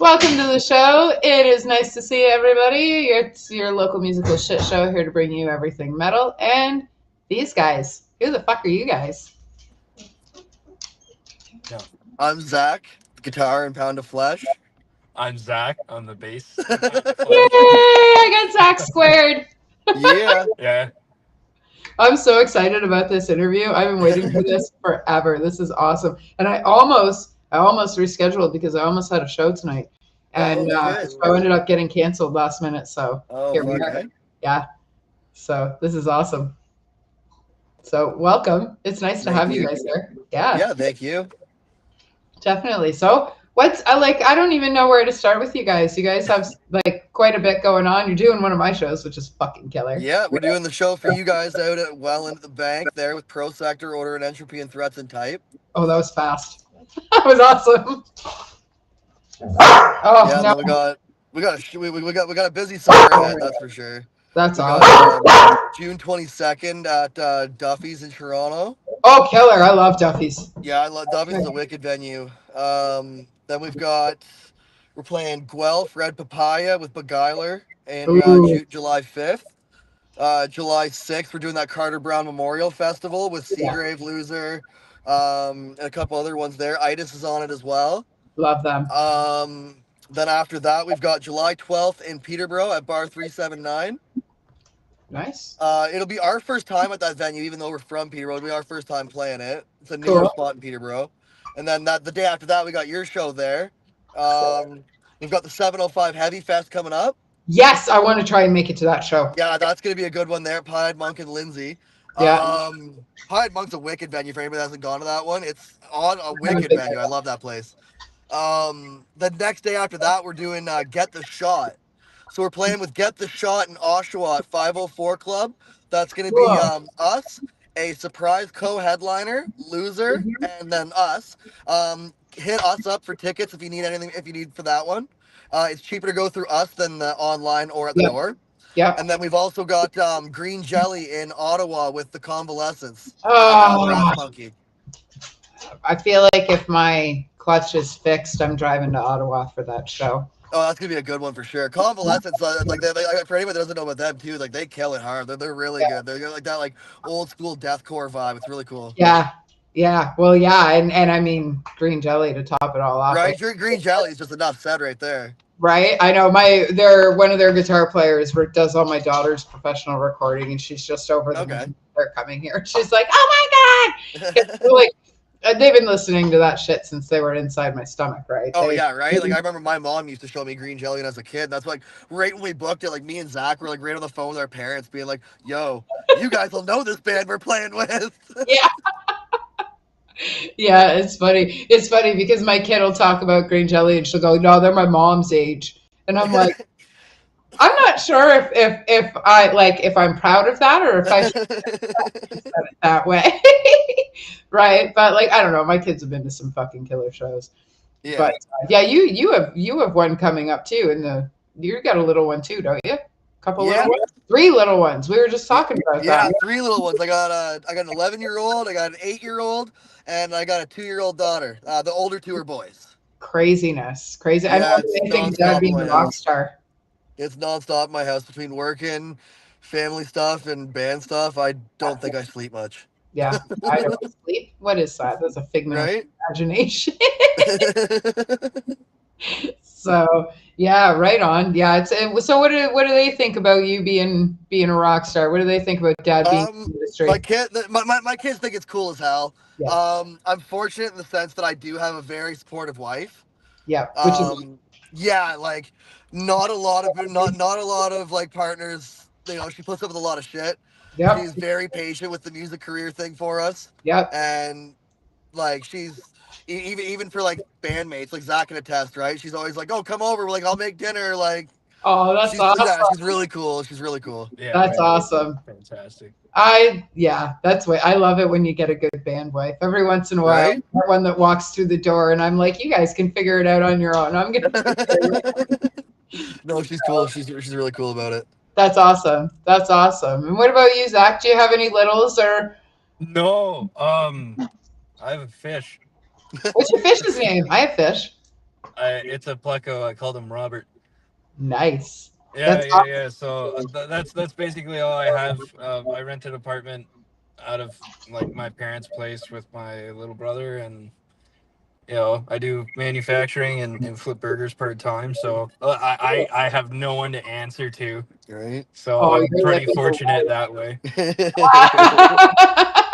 Welcome to the show. It is nice to see everybody. It's your local musical shit show here to bring you everything metal. And these guys, who the fuck are you guys? I'm Zach, guitar and pound of flesh. I'm Zach. I'm the bass. Yay! I got Zach squared. Yeah. Yeah. I'm so excited about this interview. I've been waiting for this forever. This is awesome. And I almost rescheduled because I almost had a show tonight. And shit. I ended up getting canceled last minute. So here we are. Okay. Yeah. So this is awesome. So welcome. It's nice to have you guys here. Yeah. Yeah, thank you. Definitely. So I don't even know where to start with you guys. You guys have like quite a bit going on. You're doing one of my shows, which is fucking killer. Yeah, we're doing the show for you guys out at Well Into the Bank there with Pro Sector, Order and Entropy, and Threats and Type. Oh, that was fast. That was awesome. Oh Yeah, no. we got a busy summer ahead, that's for sure. That's We awesome. got June 22nd at Duffy's in Toronto. Oh, killer. I love Duffy's. Yeah, I love Duffy's is a wicked venue. Then we're playing Guelph Red Papaya with Beguiler and July 5th. July 6th, we're doing that Carter Brown Memorial Festival with Seagrave Loser, and a couple other ones there. Itis is on it as well. Love them. Then after that, we've got July 12th in Peterborough at Bar 379. Nice. It'll be our first time at that venue, even though we're from Peterborough. It'll be our first time playing it. It's a newer spot in Peterborough. And then the day after that, we got your show there. We've got the 705 Heavy Fest coming up. Yes, I want to try and make it to that show. Yeah, that's going to be a good one there. Pied Monk and Lindsay. Yeah. Pied Monk's a wicked venue for anybody that hasn't gone to that one. It's on a wicked venue. I love that place. The next day after that, we're doing Get the Shot. So we're playing with Get the Shot in Oshawa at 504 Club. That's going to be us, a surprise co-headliner, Loser, and then us. Hit us up for tickets if you need anything. If you need for that one, it's cheaper to go through us than the online or at the door. Yeah. And then we've also got Green Jelly in Ottawa with the Convalescence. Oh, Monkey. I feel like if my clutch is fixed, I'm driving to Ottawa for that show. Oh, that's gonna be a good one for sure. Convalescence, like for anybody that doesn't know about them too, like they kill it hard. They're really good. They're like that like old school deathcore vibe. It's really cool. Yeah. Well, yeah, and I mean Green Jelly to top it all off. Right, Green Jelly is just enough said right there. Right, I know one of their guitar players does all my daughter's professional recording, and she's just over the they're coming here. She's like, oh my god, like they've been listening to that shit since they were inside my stomach, right? Oh yeah, right. Like I remember my mom used to show me Green Jelly when I was a kid. That's like right when we booked it. Like me and Zach were like right on the phone with our parents, being like, "Yo, you guys will know this band we're playing with." Yeah. Yeah, it's funny. It's funny because my kid will talk about Green Jelly and she'll go, "No, they're my mom's age," and I'm like, I'm not sure if I'm proud of that or if I should it that way, right? But like, I don't know. My kids have been to some fucking killer shows. Yeah. But yeah, you have one coming up too, and you got a little one too, don't you? Couple little ones? 3 little ones. We were just talking about that. Yeah, 3 little ones. I got an 11-year-old, I got an 8-year-old, and I got a 2-year-old daughter. The older 2 are boys. Craziness, crazy. Yeah, I don't think Dad being a rock star. It's nonstop in my house between working, family stuff, and band stuff. I don't think I sleep much. Yeah, I don't sleep. What is that? That's a figment of imagination. So yeah, right on. Yeah, so what do they think about you being a rock star? What do they think about Dad being in the industry? My kids think it's cool as hell. Yeah. I'm fortunate in the sense that I do have a very supportive wife. Yeah, which is like not a lot of like partners. You know, she puts up with a lot of shit. Yeah, she's very patient with the music career thing for us. Yeah, and like she's. Even for like bandmates, like Zach can attest, right? She's always like, "Oh, come over, like I'll make dinner." Like, oh, that's awesome. Yeah, she's really cool. Yeah, that's awesome. Fantastic. That's why I love it when you get a good band wife. Every once in a while, one that walks through the door, and I'm like, "You guys can figure it out on your own." I'm gonna. No, she's cool. She's really cool about it. That's awesome. That's awesome. And what about you, Zach? Do you have any littles or? No. I have a fish. What's your fish's name? I have fish. It's a pleco. I called him Robert. Nice. Yeah, That's yeah, yeah. So that's basically all I have. I rent an apartment out of like my parents' place with my little brother, and I do manufacturing and flip burgers part time. So I have no one to answer to. Right? So oh, I'm you're pretty living the fortunate that way. life.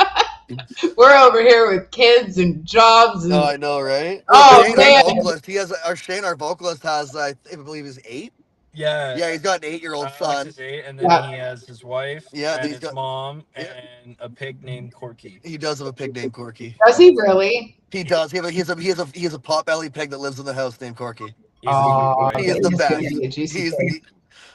We're over here with kids and jobs and No, I know, right? Well, oh Shane, our man, vocalist, our vocalist has, I believe, he's 8. Yeah, Yeah, he's got an 8-year-old Alex son. is 8, and then yeah. he has his wife Yeah, and he's his got. mom Yeah, and a pig named Corky. he does have a pig named Corky. Does he really? He does. He has a pot-bellied pig that lives in the house named Corky. He's a sweet Oh, boy. He is the he's gonna best. be a juicy He's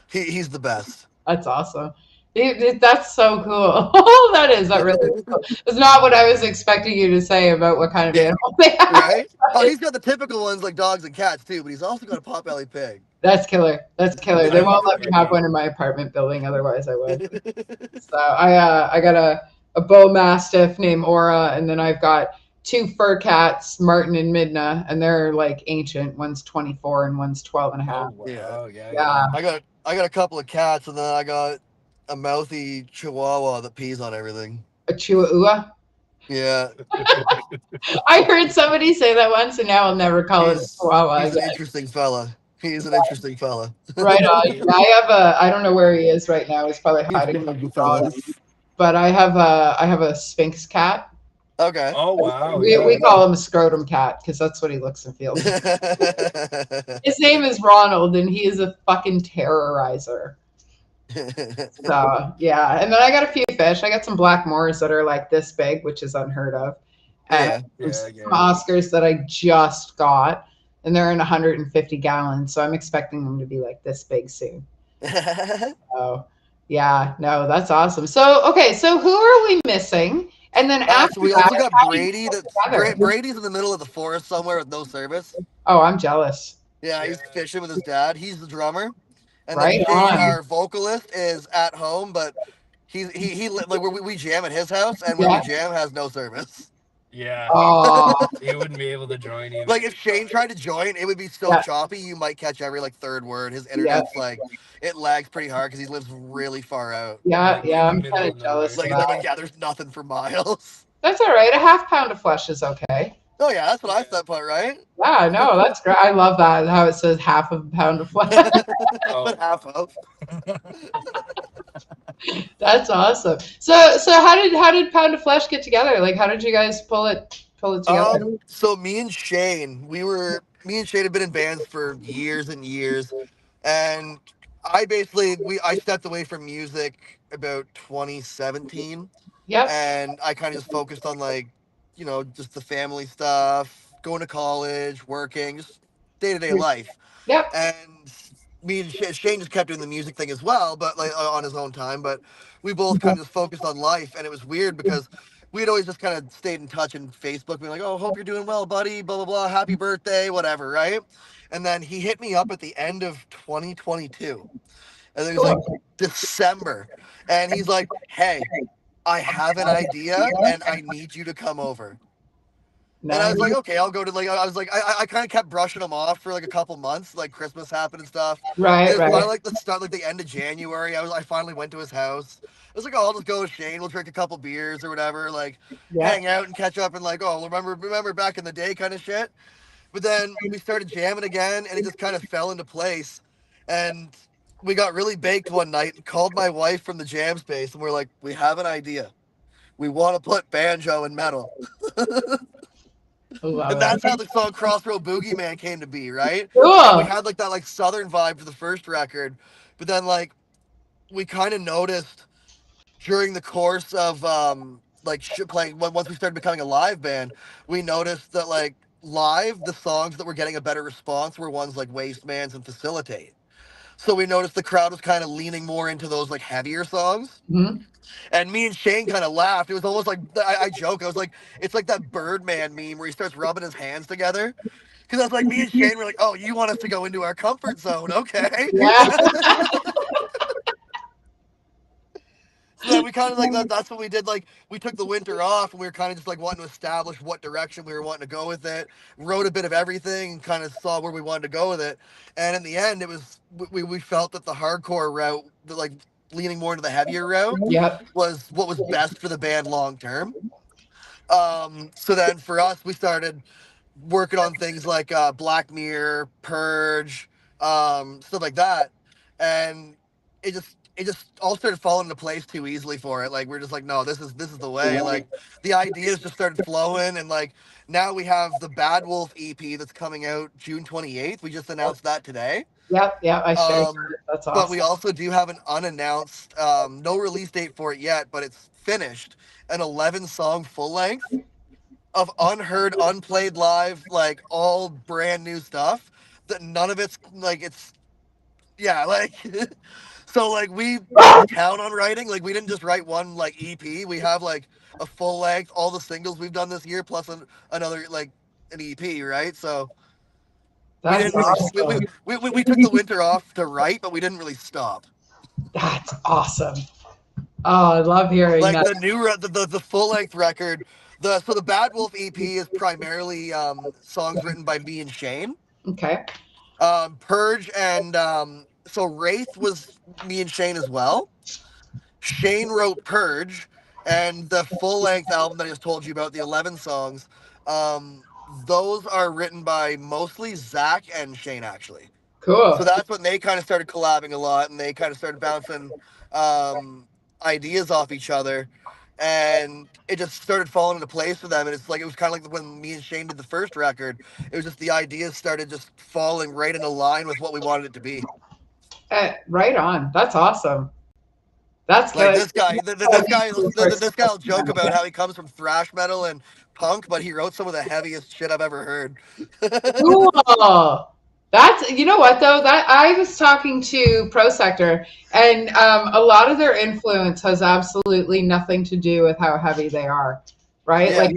pig. he's the best. That's awesome. That's so cool. That is. That really is cool. It's not what I was expecting you to say about what kind of Yeah. animal they have. Right? Oh, he's got the typical ones like dogs and cats too, but he's also got a pot-bellied pig. That's killer. That's killer. They I won't love let me Corky. have one in my apartment building, otherwise I would. So I got a bull mastiff named Aura, and then I've got 2 fur cats, Martin and Midna, and they're like ancient. One's 24 and one's 12 and a half. Oh wow, Yeah. yeah, Yeah. I got a couple of cats, and then I got a mouthy Chihuahua that pees on everything. A Chihuahua. Yeah, I heard somebody say that once, and now I'll never call it a Chihuahua he's an again. interesting fella. He's an interesting fella. Right on. Yeah, I don't know where he is right now. He's probably hiding from the dogs. But I have a Sphinx cat. Okay. Oh wow, We yeah. call him a scrotum cat because that's what he looks and feels. His name is Ronald, and he is a fucking terrorizer. So yeah, and then I got a few fish. I got some black moors that are like this big, which is unheard of, and Yeah. some Yeah. Oscars that I just got, and they're in 150 gallons. So I'm expecting them to be like this big soon. So yeah, no, that's awesome. So okay, so who are we missing? And then after So we that, also got how do you Brady. put it That's together? Brady's in the middle of the forest somewhere with no service. Oh, I'm jealous. Yeah, he's fishing with his dad. He's the drummer, and Right then Shane, on. our vocalist, is at home, but he like we jam at his house, and when Yeah. we jam, has no service. Yeah. Oh, He wouldn't be able to join you. Like if Shane tried to join, it would be so Yeah. choppy. You might catch every like third word. His internet's like it lags pretty hard because he lives really far out. yeah, Like, yeah. in I'm the middle kind of of jealous. nowhere. Of Like, that. yeah, there's nothing for miles. That's all right. A half pound of flesh is okay. Oh yeah, that's what I thought, part right? Yeah, no, that's great. I love that. How it says half a pound of flesh. Oh. But half of. That's awesome. So how did Pound of Flesh get together? Like, how did you guys pull it together? So me and Shane had been in bands for years and years, and I stepped away from music about 2017, Yep. and I kind of just focused on like, just the family stuff, going to college, working, just day-to-day life. Yep. And me and Shane just kept doing the music thing as well, but like on his own time. But we both kind of just focused on life, and it was weird because we'd always just kind of stayed in touch in Facebook, being like, "Oh, hope you're doing well, buddy. Blah blah blah. Happy birthday, whatever." Right? And then he hit me up at the end of 2022, and it was like December, and he's like, "Hey, I have an idea, and I need you to come over." Nice. And I was like, okay, I'll go to I kind of kept brushing him off for like a couple months, like Christmas happened and stuff. Right, And it was right. finally like the end of January. I finally went to his house. I was like, oh, I'll just go with Shane. We'll drink a couple beers or whatever, like Yeah. hang out and catch up and like, oh, remember back in the day kind of shit. But then we started jamming again, and it just kind of fell into place. And we got really baked one night and called my wife from the jam space, and we're like, we have an idea. We want to put banjo and metal. Love And that's how the song Crossroad Boogeyman came to be, right? Cool. And we had like that like southern vibe to the first record, but then like we kind of noticed during the course of playing once we started becoming a live band, we noticed that like live the songs that were getting a better response were ones like Waste Man's and Facilitate. So we noticed the crowd was kind of leaning more into those like heavier songs. Mhm. And me and Shane kind of laughed. It was almost like I joke. I was like, it's like that Birdman meme where he starts rubbing his hands together. Because I was like, me and Shane were like, oh, you want us to go into our comfort zone, okay? Yeah. So then we kind of like that's what we did. Like we took the winter off and we were kind of just like wanting to establish what direction we were wanting to go with it. Wrote a bit of everything and kind of saw where we wanted to go with it. And in the end, it was we felt that the hardcore route, like leaning more into the heavier route, Yep. was what was best for the band long term. So then for us, we started working on things like Black Mirror, Purge, stuff like that, and it just all started falling into place too easily for it. Like we're just like, no, this is the way. Like the ideas just started flowing, and like now we have the Bad Wolf EP that's coming out June 28th. We just announced that today. Yep. I shared that. That's awesome. But we also do have an unannounced, no release date for it yet, but it's finished, an 11-song full length of unheard, unplayed live, like all brand new stuff that none of it's like like so like we count on writing. Like we didn't just write one like EP. We have like a full length, all the singles we've done this year plus another like an EP, right? So That's awesome. we took the winter off to write, but we didn't really stop. That's awesome. Oh, I love hearing like that. the new the full length record. So the Bad Wolf EP is primarily songs written by me and Shane. Okay. Purge and so Wraith was me and Shane as well. Shane wrote Purge, and the full length album that I just told you about, the 11 songs, those are written by mostly Zach and Shane actually. Cool. So that's when they kind of started collabing a lot, and they kind of started bouncing ideas off each other. And it just started falling into place for them. And it's like, it was kind of like when me and Shane did the first record. It was just the ideas started just falling right in line with what we wanted it to be. Right on. That's awesome. That's like good. this guy will joke about how he comes from thrash metal and punk, but he wrote some of the heaviest shit I've ever heard. Cool. That's, you know what though, that I was talking to Pro Sector, and a lot of their influence has absolutely nothing to do with how heavy they are, right? Yeah, like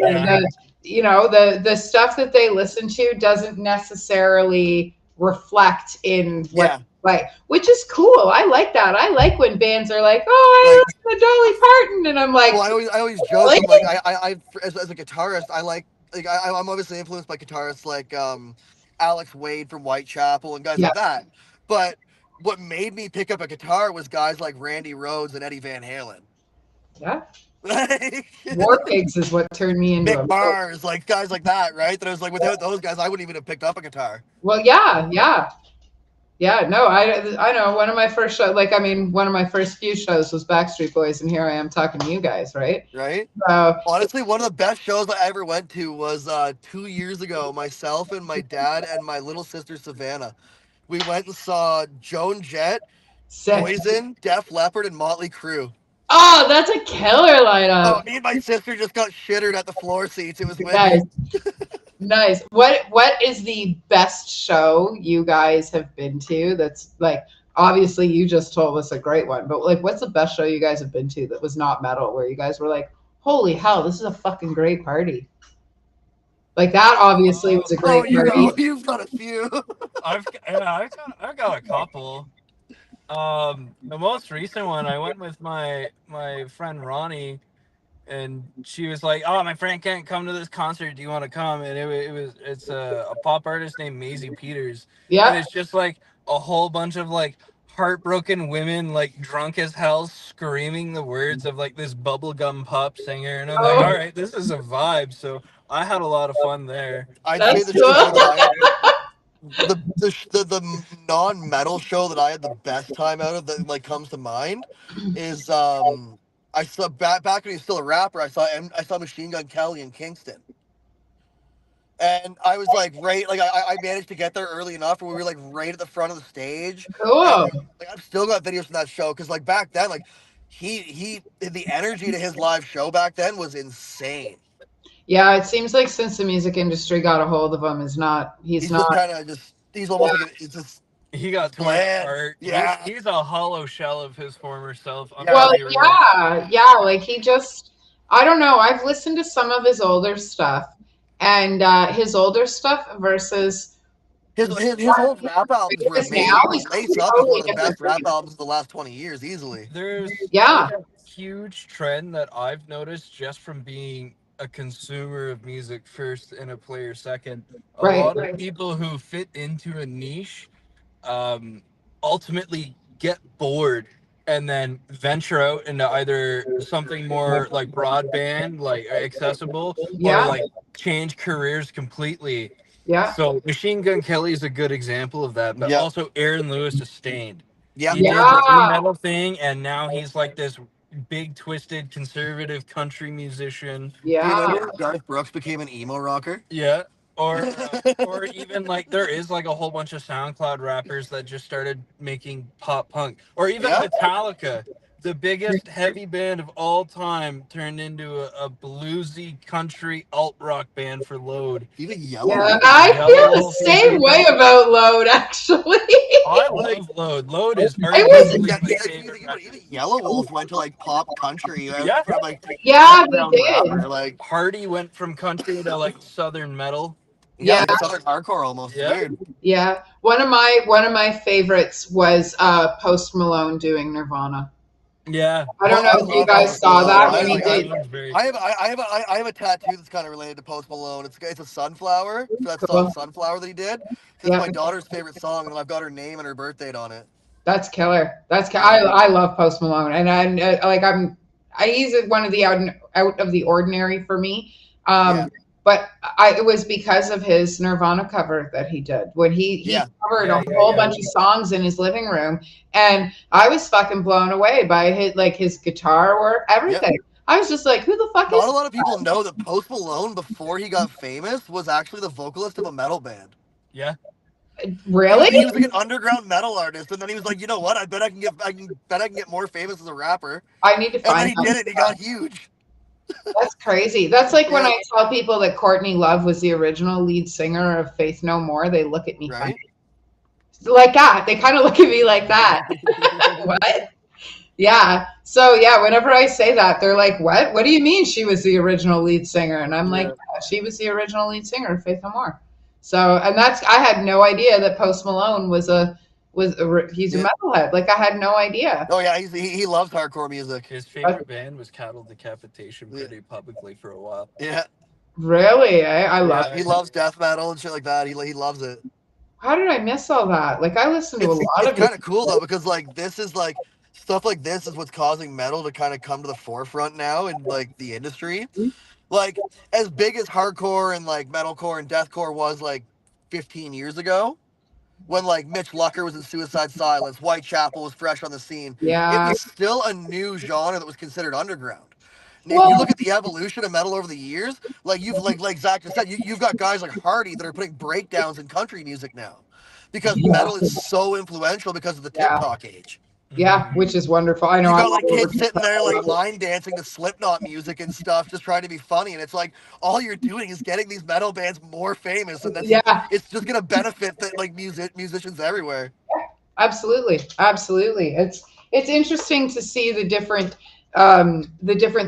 the stuff that they listen to doesn't necessarily reflect in what like, which is cool. I like that. I like when bands are like, oh, I listen to Dolly Parton, and I'm like, well, I always joke, I'm like I as a guitarist, I'm obviously influenced by guitarists like Alex Wade from Whitechapel and guys like that. But what made me pick up a guitar was guys like Randy Rhoads and Eddie Van Halen. Yeah. War Pigs is what turned me into Mick Mars, like guys like that, right? That I was like, without those guys, I wouldn't even have picked up a guitar. Well, yeah, no, I know. One of my first shows, like, I mean, one of my first few shows was Backstreet Boys, and here I am talking to you guys, right? Right. Honestly, one of the best shows I ever went to was 2 years ago. Myself and my dad and my little sister Savannah, we went and saw Joan Jett, Poison, Def Leppard, and Motley Crue. Oh, that's a killer lineup. Oh, me and my sister just got shittered at the floor seats. It was nice. Nice. What is the best show you guys have been to? That's like, obviously you just told us a great one, but like, what's the best show you guys have been to that was not metal, where you guys were like, holy hell, this is a fucking great party? Like that obviously was a great party. You've got a few. I've got a couple. The most recent one, I went with my friend Ronnie, and she was like, "Oh, my friend can't come to this concert. Do you want to come?" And it's a pop artist named Maisie Peters. Yeah. And it's just like a whole bunch of like heartbroken women, like drunk as hell, screaming the words of like this bubblegum pop singer. And I'm like, all right, this is a vibe. So I had a lot of fun there. I'd say the non-metal show that I had the best time out of that like comes to mind is I saw back when he was still a rapper. I saw Machine Gun Kelly in Kingston, and I was like I managed to get there early enough where we were like right at the front of the stage. Cool. And, like, I've still got videos from that show because like back then, like he the energy to his live show back then was insane. Yeah, it seems like since the music industry got a hold of him, he's not he's almost like it's just. He got torn apart. Yeah, he's a hollow shell of his former self. Well, like he just, I don't know. I've listened to some of his older stuff, and his older stuff versus His whole rap albums were Because amazing. now Like he's Lace Up is totally one of the different. best rap albums of the last 20 years, easily. There's Yeah. a huge trend that I've noticed just from being a consumer of music first and a player second. A Right. lot of people who fit into a niche um, ultimately get bored and then venture out into either something more like broadband, like accessible, or Yeah. like change careers completely. Yeah. So Machine Gun Kelly is a good example of that, but Yeah. also Aaron Lewis is Stained. Yeah. He did Yeah. the nu metal thing, and now he's like this big, twisted, conservative country musician. Do you Yeah. remember Garth Brooks became an emo rocker? Yeah. Or even like there is like a whole bunch of SoundCloud rappers that just started making pop punk. Or even Yeah. Metallica, the biggest heavy band of all time, turned into a bluesy country alt rock band for Load. Even Yellow. Yeah. Wolf. I Yellow feel the Wolf is same a- way about Load, actually. I love Load. Load is was- arguably Yeah, my yeah, favorite even record. Yellow Wolf went to like pop country Yeah. from like Yeah, they underground did. rapper, like Hardy went from country to like southern metal. yeah, Yeah. like Southern hardcore almost. Yeah. Weird. Yeah. One of my favorites was Post Malone doing Nirvana. Yeah. I don't know I if you love guys Post saw that Malone. when he I- did. That one's very I have a tattoo that's kind of related to Post Malone. It's a sunflower. So that Cool. song Sunflower that he did. It's Yeah. my daughter's favorite song, and I've got her name and her birth date on it. That's killer. I love Post Malone, and he's one of the out of the ordinary for me. Yeah. But it was because of his Nirvana cover that he did when he Yeah. covered Yeah, a yeah, whole yeah. bunch of songs in his living room, and I was fucking blown away by his guitar work, everything. I was just like, who the fuck Not is a lot of people know that Post Malone, before he got famous, was actually the vocalist of a metal band. Yeah. really? He was like an underground metal artist, and then he was like, you know what? I bet I can get more famous as a rapper. I need to And then find he that. did it. And he got huge. That's crazy. That's like when Yeah. I tell people that Courtney Love was the original lead singer of Faith No More, they look at me Right? funny. Like that. They kind of look at me like that. What? Yeah. So yeah, whenever I say that, they're like, "What? What do you mean she was the original lead singer?" And I'm like, "Yeah, she was the original lead singer of Faith No More." So, and I had no idea that Post Malone he's a Yeah. metalhead. Like I had no idea. Oh yeah, he loves hardcore music. His favorite band was Cattle Decapitation pretty publicly for a while. Yeah, Really? I love Yeah. he loves death metal and shit like that. He loves it. How did I miss all that? Like I listened to a lot It's of kind of cool though, because like this is like stuff like this is what's causing metal to kind of come to the forefront now in like the industry. Like as big as hardcore and like metalcore and deathcore was like 15 years ago, when like Mitch Lucker was in Suicide Silence, Whitechapel was fresh on the scene. It Yeah. was still a new genre that was considered underground. And if Well- you look at the evolution of metal over the years, like you've like Zach just said, you've got guys like Hardy that are putting breakdowns in country music now, because metal is so influential because of the Yeah. TikTok age. Yeah, which is wonderful. I know. You I'm got like all over kids sitting there like TikTok. line dancing to Slipknot music and stuff, just trying to be funny, and it's like all you're doing is getting these metal bands more famous, and that's Yeah, it's just gonna benefit the like musicians everywhere. absolutely, absolutely. It's interesting to see the different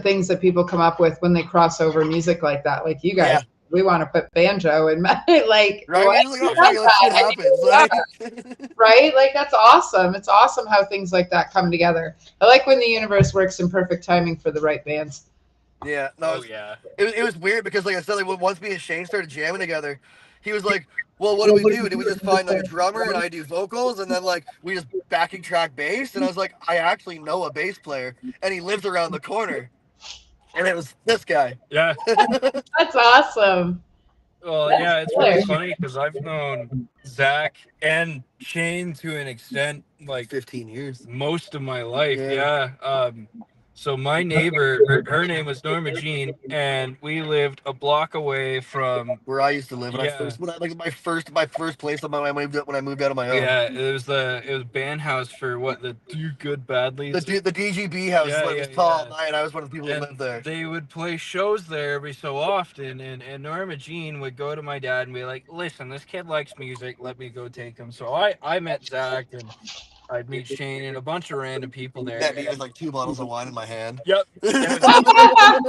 things that people come up with when they cross over music like that. Like you guys, Yeah. we want to put banjo and like Right? what? We're just like, oh, fuck it, let shit happens. Like, Right? Like that's awesome. It's awesome how things like that come together. I like when the universe works in perfect timing for the right bands. yeah, no, Oh yeah. it was weird because like I said, like once me and Shane started jamming together, he was like, well, what do we do? Do we just find like a drummer and I do vocals and then like we just backing track bass? And I was like, I actually know a bass player and he lives around the corner. And it was this guy. Yeah. That's awesome. Well, yeah, it's really funny because I've known Zach and Shane to an extent like 15 years. most of my life. Yeah. Yeah. So my neighbor, her name was Norma Jean, and we lived a block away from. Where I used to live when Yeah. my first place when I moved out of my own. Yeah, it was band house for what, the Do Good Badly. The DGB house Yeah, when it yeah, was tall yeah. night, and I was one of the people who And lived there. they would play shows there every so often, and Norma Jean would go to my dad and be like, "Listen, this kid likes music. Let me go take him." So I met Zach, and I'd meet Shane and a bunch of random people there. Met me with like 2 bottles of wine in my hand. Yep.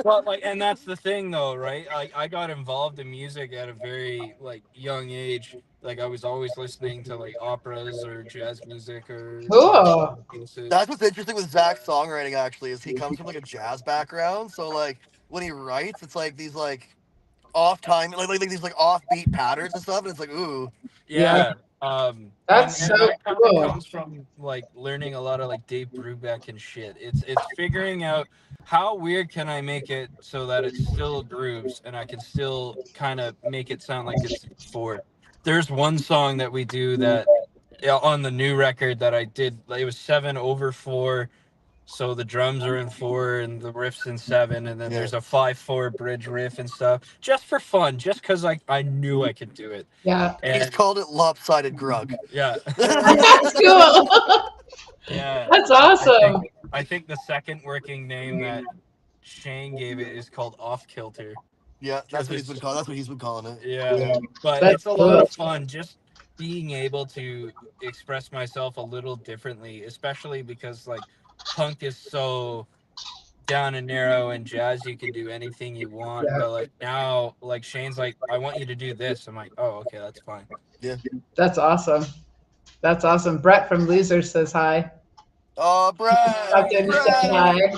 Well, like, and that's the thing, though, right? I got involved in music at a very like young age. Like I was always listening to like operas or jazz music or Cool. music. That's what's interesting with Zach's songwriting actually is he comes from like a jazz background. So like when he writes, it's like these like off time, like these like offbeat patterns and stuff, and it's like ooh. Yeah. That's and so that kind of cool. comes from like learning a lot of like Dave Brubeck and shit. It's figuring out how weird can I make it so that it still grooves and I can still kind of make it sound like it's four. There's one song that we do that on the new record that I did. It was 7/4. So the drums are in 4 and the riff's in 7, and then there's a 5/4 bridge riff and stuff, just for fun, just because I knew I could do it. Yeah. He's And called it lopsided grug. yeah, That's cool. yeah, That's awesome. I think the second working name that Shane gave it is called Off Kilter. Yeah, that's what he's been calling. That's what he's been calling it. Yeah, but That's it's a lot of cool. fun just being able to express myself a little differently, especially because like punk is so down and narrow, and jazz you can do anything you want. Yeah. But like now, like Shane's like, I want you to do this. I'm like, oh, okay, that's fine. That's awesome. That's awesome. Brett from Losers says hi. Oh, Got to Brad! say hi.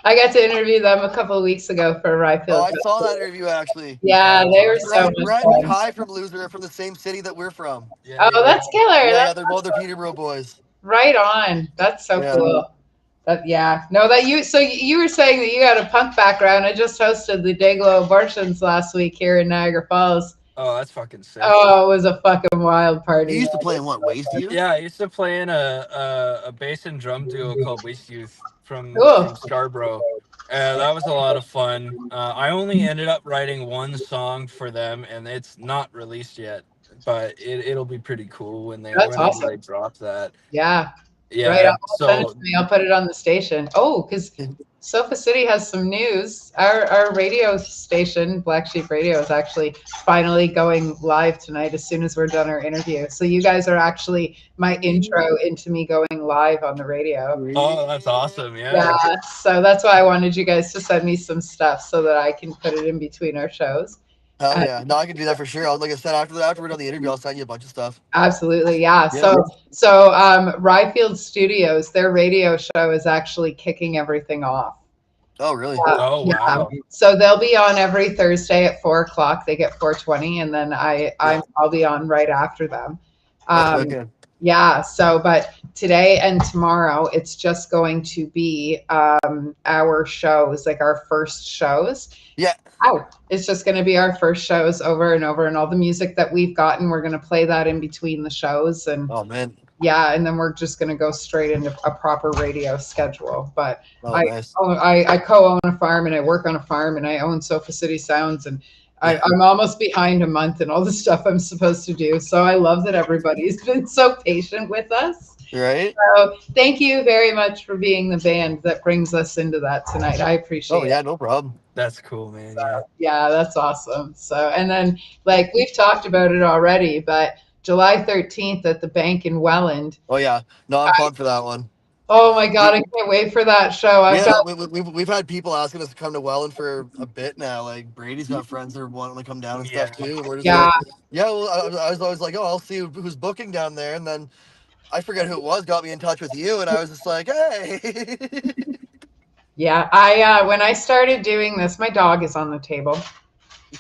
I got to interview them a couple of weeks ago for Rye Oh, I Field. saw that interview actually. Yeah, they were so much Brad and fun. Kai from Loser are from the same city that we're from. Yeah, Oh, that's killer. Yeah, That's they're both Peterborough boys. right on. That's so Yeah. cool. No, that you. So you were saying that you got a punk background. I just hosted the Dayglow Abortions last week here in Niagara Falls. Oh, that's fucking sick. Oh, it was a fucking wild party. You used to play in what, Waste Youth? Yeah, I used to play in a bass and drum duo called Waste Youth from Scarborough. That was a lot of fun. I only ended up writing one song for them, and it's not released yet, but it'll be pretty cool when they drop that. Yeah. Yeah. Right on. Send it So to me. I'll put it on the station. Oh, because Sofa City has some news. Our radio station, Black Sheep Radio, is actually finally going live tonight as soon as we're done our interview. So you guys are actually my intro into me going live on the radio. oh, that's awesome. Yeah. Yeah. So that's why I wanted you guys to send me some stuff so that I can put it in between our shows. Hell yeah. No, I can do that for sure. Like I said, after we're done the interview, I'll send you a bunch of stuff. Absolutely, yeah. Yeah. So Ryefield Studios, their radio show is actually kicking everything off. Oh, really? Oh, wow. So they'll be on every Thursday at 4:00. They get 4:20, and then I'll be on right after them. Okay. Yeah. So, but today and tomorrow, it's just going to be our shows, like our first shows. Yeah. It's just going to be our first shows over and over, and all the music that we've gotten, we're going to play that in between the shows. And Oh, man. yeah, and then we're just going to go straight into a proper radio schedule. But Oh, I nice. I co-own a farm, and I work on a farm, and I own Sofa City Sounds, and I'm almost behind a month in all the stuff I'm supposed to do. So I love that everybody's been so patient with us. Right? So thank you very much for being the band that brings us into that tonight. I appreciate Oh, it. yeah, no problem. That's cool, man. Yeah. Yeah, that's awesome. So, and then like we've talked about it already, but July 13th at the Bank in Welland. Oh, yeah. No, I'm pumped for that one. Oh my God, I can't wait for that show. We've had people asking us to come to Welland for a bit now. Like Brady's got friends that are wanting to come down and stuff too. And we're just like, well, I was always like, oh, I'll see who's booking down there. And then I forget who it was, got me in touch with you, and I was just like, hey. Yeah, I when I started doing this, my dog is on the table.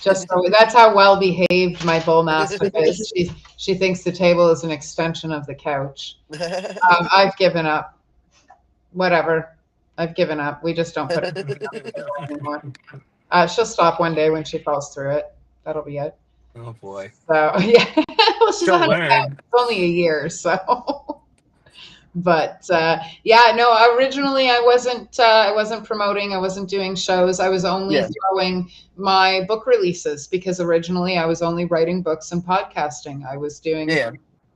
Just so that's how well behaved my bull mastiff is. She thinks the table is an extension of the couch. I've given up. Whatever, I've given up. We just don't put it anymore. She'll stop one day when she falls through it. That'll be it. Oh boy. So yeah, well, she's She'll not learn. it's only a year, so. But yeah, no. Originally, I wasn't promoting. I wasn't doing shows. I was only throwing my book releases because originally I was only writing books and podcasting. I was doing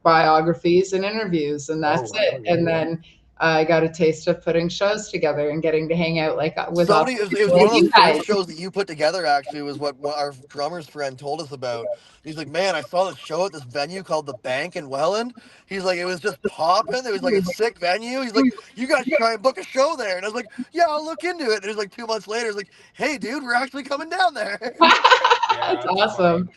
biographies and interviews, and that's it. And then I got a taste of putting shows together and getting to hang out like with all Somebody, it was one of you those guys. first shows that you put together, actually, was what our drummer's friend told us about. He's like, man, I saw this show at this venue called The Bank in Welland. He's like, it was just popping. It was like a sick venue. He's like, you guys should try and book a show there. And I was like, yeah, I'll look into it. And it was like 2 months later, it's like, hey, dude, we're actually coming down there. That's awesome.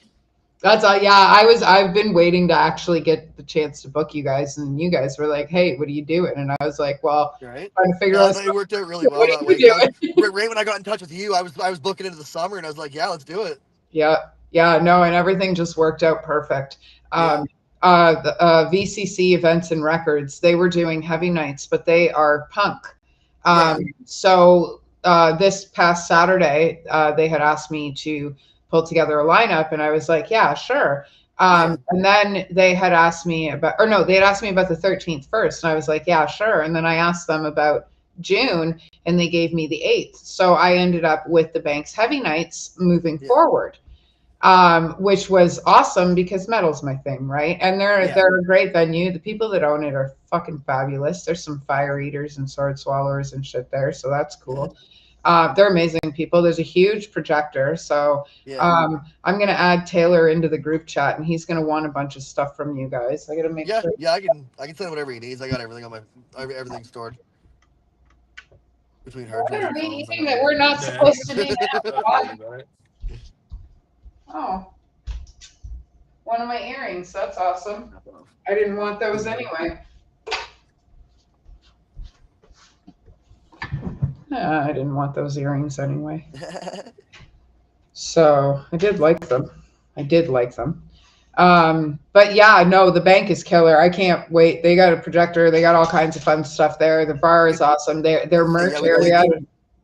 That's all. Yeah, I've been waiting to actually get the chance to book you guys, and you guys were like, "Hey, what are you doing?" And I was like, "Well, Right? trying to figure No, out." it worked out really well What that are way. you 'Cause doing? right when I got in touch with you, I was booking into the summer, and I was like, yeah, let's do it. Yeah, no, and everything just worked out perfect. The VCC Events and Records, they were doing heavy nights, but they are punk. So this past Saturday, they had asked me to pull together a lineup, and I was like, yeah, sure. And then they had asked me about the 13th first, and I was like, yeah, sure. And then I asked them about June, and they gave me the 8th. So I ended up with the Banks Heavy Nights moving forward, which was awesome because metal's my thing, right? And they're a great venue. The people that own it are fucking fabulous. There's some fire eaters and sword swallowers and shit there, so that's cool. They're amazing people. There's a huge projector, so I'm gonna add Taylor into the group chat, and he's gonna want a bunch of stuff from you guys. I gotta make sure. Yeah, I can send whatever he needs. I got everything everything stored between hard drives. What are we eating that we're not supposed to be now? Oh, one of my earrings. That's awesome. I didn't want those anyway. I didn't want those earrings anyway. So I did like them. But yeah, no, the bank is killer. I can't wait. They got a projector. They got all kinds of fun stuff there. The bar is awesome. Their merch area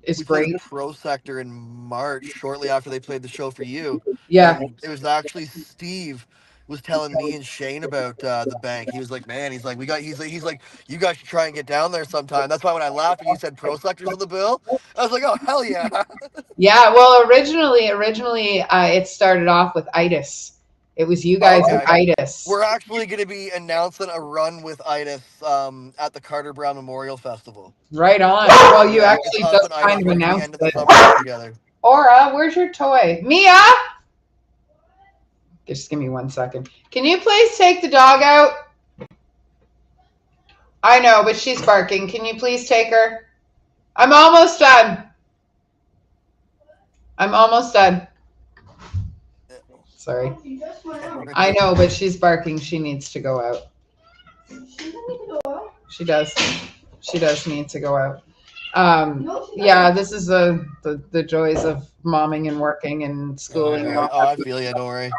is great. We played Pro Sector in March, shortly after they played the show for you. Yeah. And it was actually Steve was telling me and Shane about the bank. He was like, man, he's like, he's like, you guys should try and get down there sometime. That's why when I laughed and you said Pro Sector's on the bill, I was like, oh, hell yeah. Yeah, well, originally, it started off with Itis. It was you guys and Itis. We're actually going to be announcing a run with Itis at the Carter Brown Memorial Festival. Right on. Well, you actually just kind of announced it. Together. Aura, where's your toy? Mia! Just give me 1 second. Can you please take the dog out? I know, but she's barking. Can you please take her? I'm almost done. Sorry. I know, but she's barking. She needs to go out. She does. She does need to go out. Yeah, this is the joys of momming and working and schooling. Oh, I feel you. Don't worry.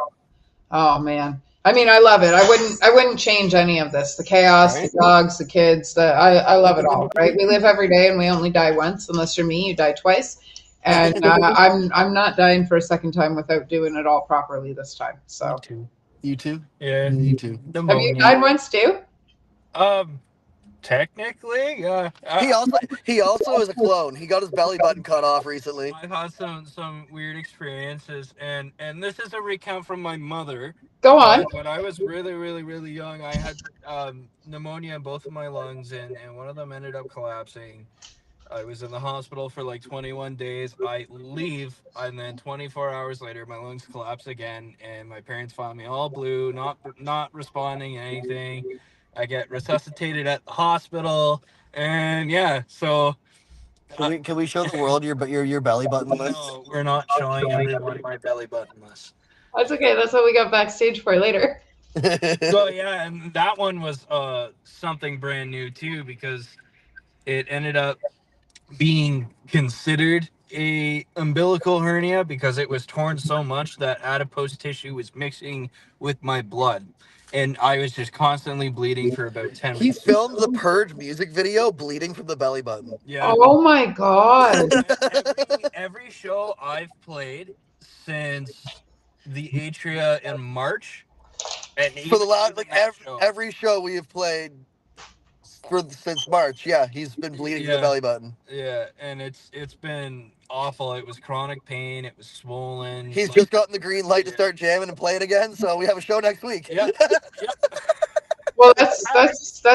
Oh man, I mean, I love it. I wouldn't change any of this. The chaos, the dogs, the kids. I love it all. Right? We live every day, and we only die once. Unless you're me, you die twice. And I'm not dying for a second time without doing it all properly this time. So you too. Yeah, you too. Have you died once too? Technically, he also is a clone. He got his belly button cut off recently. I've had some weird experiences, and this is a recount from my mother. Go on. When I was really young, I had pneumonia in both of my lungs, and one of them ended up collapsing. I was in the hospital for like 21 days. I leave, and then 24 hours later, my lungs collapse again, and my parents found me all blue, not responding to anything. I get resuscitated at the hospital, and yeah, so. Can we show the world your belly button list? No, we're not showing everyone my belly button list. That's okay. That's what we got backstage for later. So yeah, and that one was something brand new too, because it ended up being considered a umbilical hernia because it was torn so much that adipose tissue was mixing with my blood, and I was just constantly bleeding for about 10 He weeks. filmed the Purge music video bleeding from the belly button. Yeah. Oh my god. Every show I've played since the Atria in March, and for the last every show we have played since March, he's been bleeding from the belly button. Yeah, and it's been awful. It was chronic pain. It was swollen. He's just gotten the green light to start jamming and playing again, so we have a show next week. Yeah. Well, that's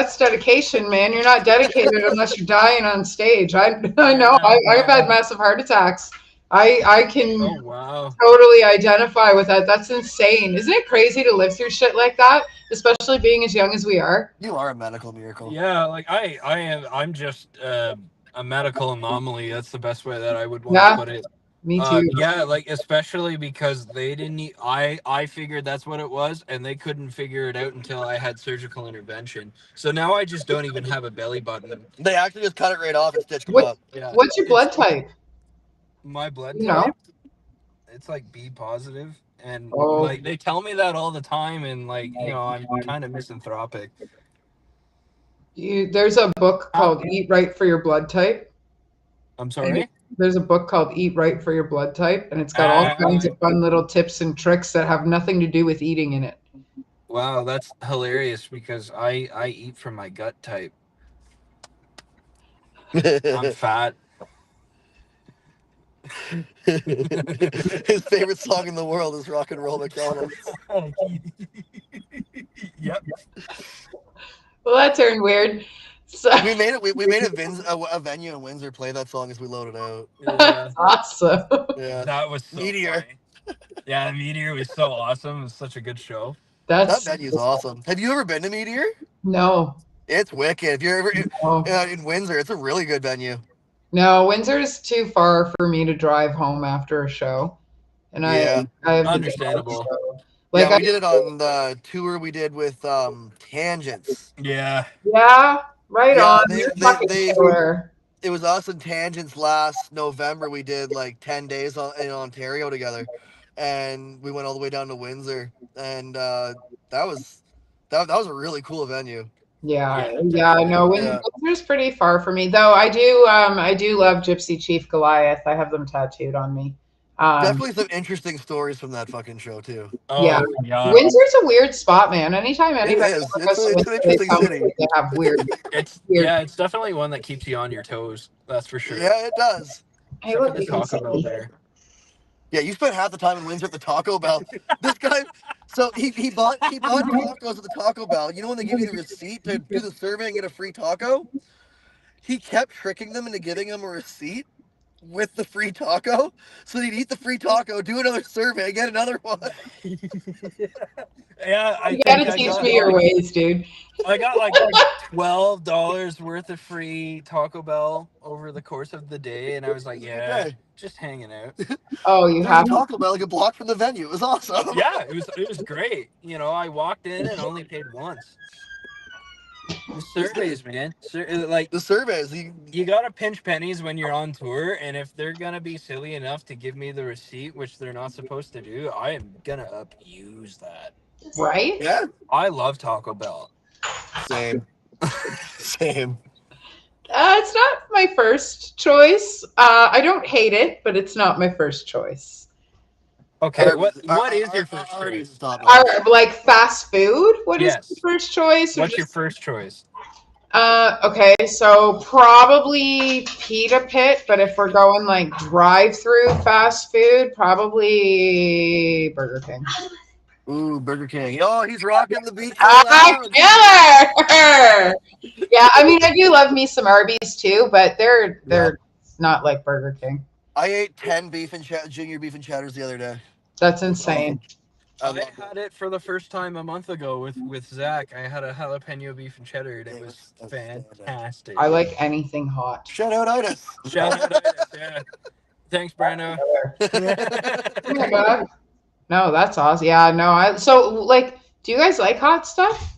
that's dedication, man. You're not dedicated unless you're dying on stage. I know. I've had massive heart attacks. I can Oh wow. totally identify with that. That's insane. Isn't it crazy to live through shit like that, especially being as young as we are? You are a medical miracle. Yeah, like I'm just a medical anomaly. That's the best way that I would want to put it. Me too. Yeah, like especially because they didn't. I figured that's what it was, and they couldn't figure it out until I had surgical intervention. So now I just don't even have a belly button. They actually just cut it right off and stitched it What- up. Yeah. What's your blood type? My blood You type? know? It's like B positive, and Oh. like they tell me that all the time, and like I'm kind of misanthropic. There's a book called Eat Right for Your Blood Type. I'm sorry. There's a book called Eat Right for Your Blood Type, and it's got all kinds of fun little tips and tricks that have nothing to do with eating in it. Wow, that's hilarious because I eat from my gut type. I'm fat. His favorite song in the world is Rock and Roll McDonald's. Yep. Well, that turned weird. So We made it. We made a venue in Windsor play that song as we loaded out. Yeah, that's awesome. Yeah, that was so Meteor. funny. Yeah, Meteor was so awesome. It was such a good show. that That's venue's awesome. Have you ever been to Meteor? no, It's wicked. If you're ever no, in Windsor, it's a really good venue. no. Windsor's too far for me to drive home after a show, and Yeah. I have to Understandable. go. Like Yeah, we did it on the tour we did with Tangents. Yeah. yeah, right Yeah, on. they- You're they- fucking they- killer. It was us and Tangents last November. We did like 10 days in Ontario together, and we went all the way down to Windsor, and that was a really cool venue. Yeah, Yeah, yeah. No, Yeah. Windsor's pretty far for me, though. I do love Gypsy Chief Goliath. I have them tattooed on me. Definitely some interesting stories from that fucking show too. Oh, Yeah. yeah. Windsor's a weird spot, man. Anytime anybody is. goes It's to an Windsor, they interesting tell me city. they have weird. It's Weird. yeah, it's definitely one that keeps you on your toes. That's for sure. Yeah, it does. Hey, Except look, for the you can Taco Bell see. there. Yeah, you spent half the time in Windsor at the Taco Bell. This guy, so he bought tacos at the Taco Bell. You know when they give you the receipt to do the survey and get a free taco? He kept tricking them into giving him a receipt with the free taco, so he'd eat the free taco, do another survey, get another one. Yeah, You gotta teach me your ways, dude. I got like $12 worth of free Taco Bell over the course of the day, and I was like, yeah, Okay. just hanging out. Oh, you There's a have. Taco Bell like a block from the venue. It was awesome. Yeah, it was great. You know, I walked in and only paid once. The surveys, man. Like The surveys, you gotta pinch pennies when you're on tour, and if they're gonna be silly enough to give me the receipt, which they're not supposed to do, I am gonna abuse that. Right? yeah, I love Taco Bell. same, same. It's not my first choice. I don't hate it, but it's not my first choice. Okay, what is your first choice? Stop. Like fast food? What is Yes. your first choice? Or What's your just- first choice? Okay, so probably Pita Pit, but if we're going like drive-through fast food, probably Burger King. Ooh, Burger King. Oh, he's rocking the beach. Killer! Yeah, I mean, I do love me some Arby's too, but they're not like Burger King. I ate 10 junior beef and cheddars the other day. That's insane. I I love it. had it for the first time a month ago with Zach. I had a jalapeno beef and cheddar, and it was fantastic. I like anything hot. Shout out Itis. Shout out, yeah. Thanks, Brando. Oh my God. No, that's awesome. Yeah, no, so like, do you guys like hot stuff?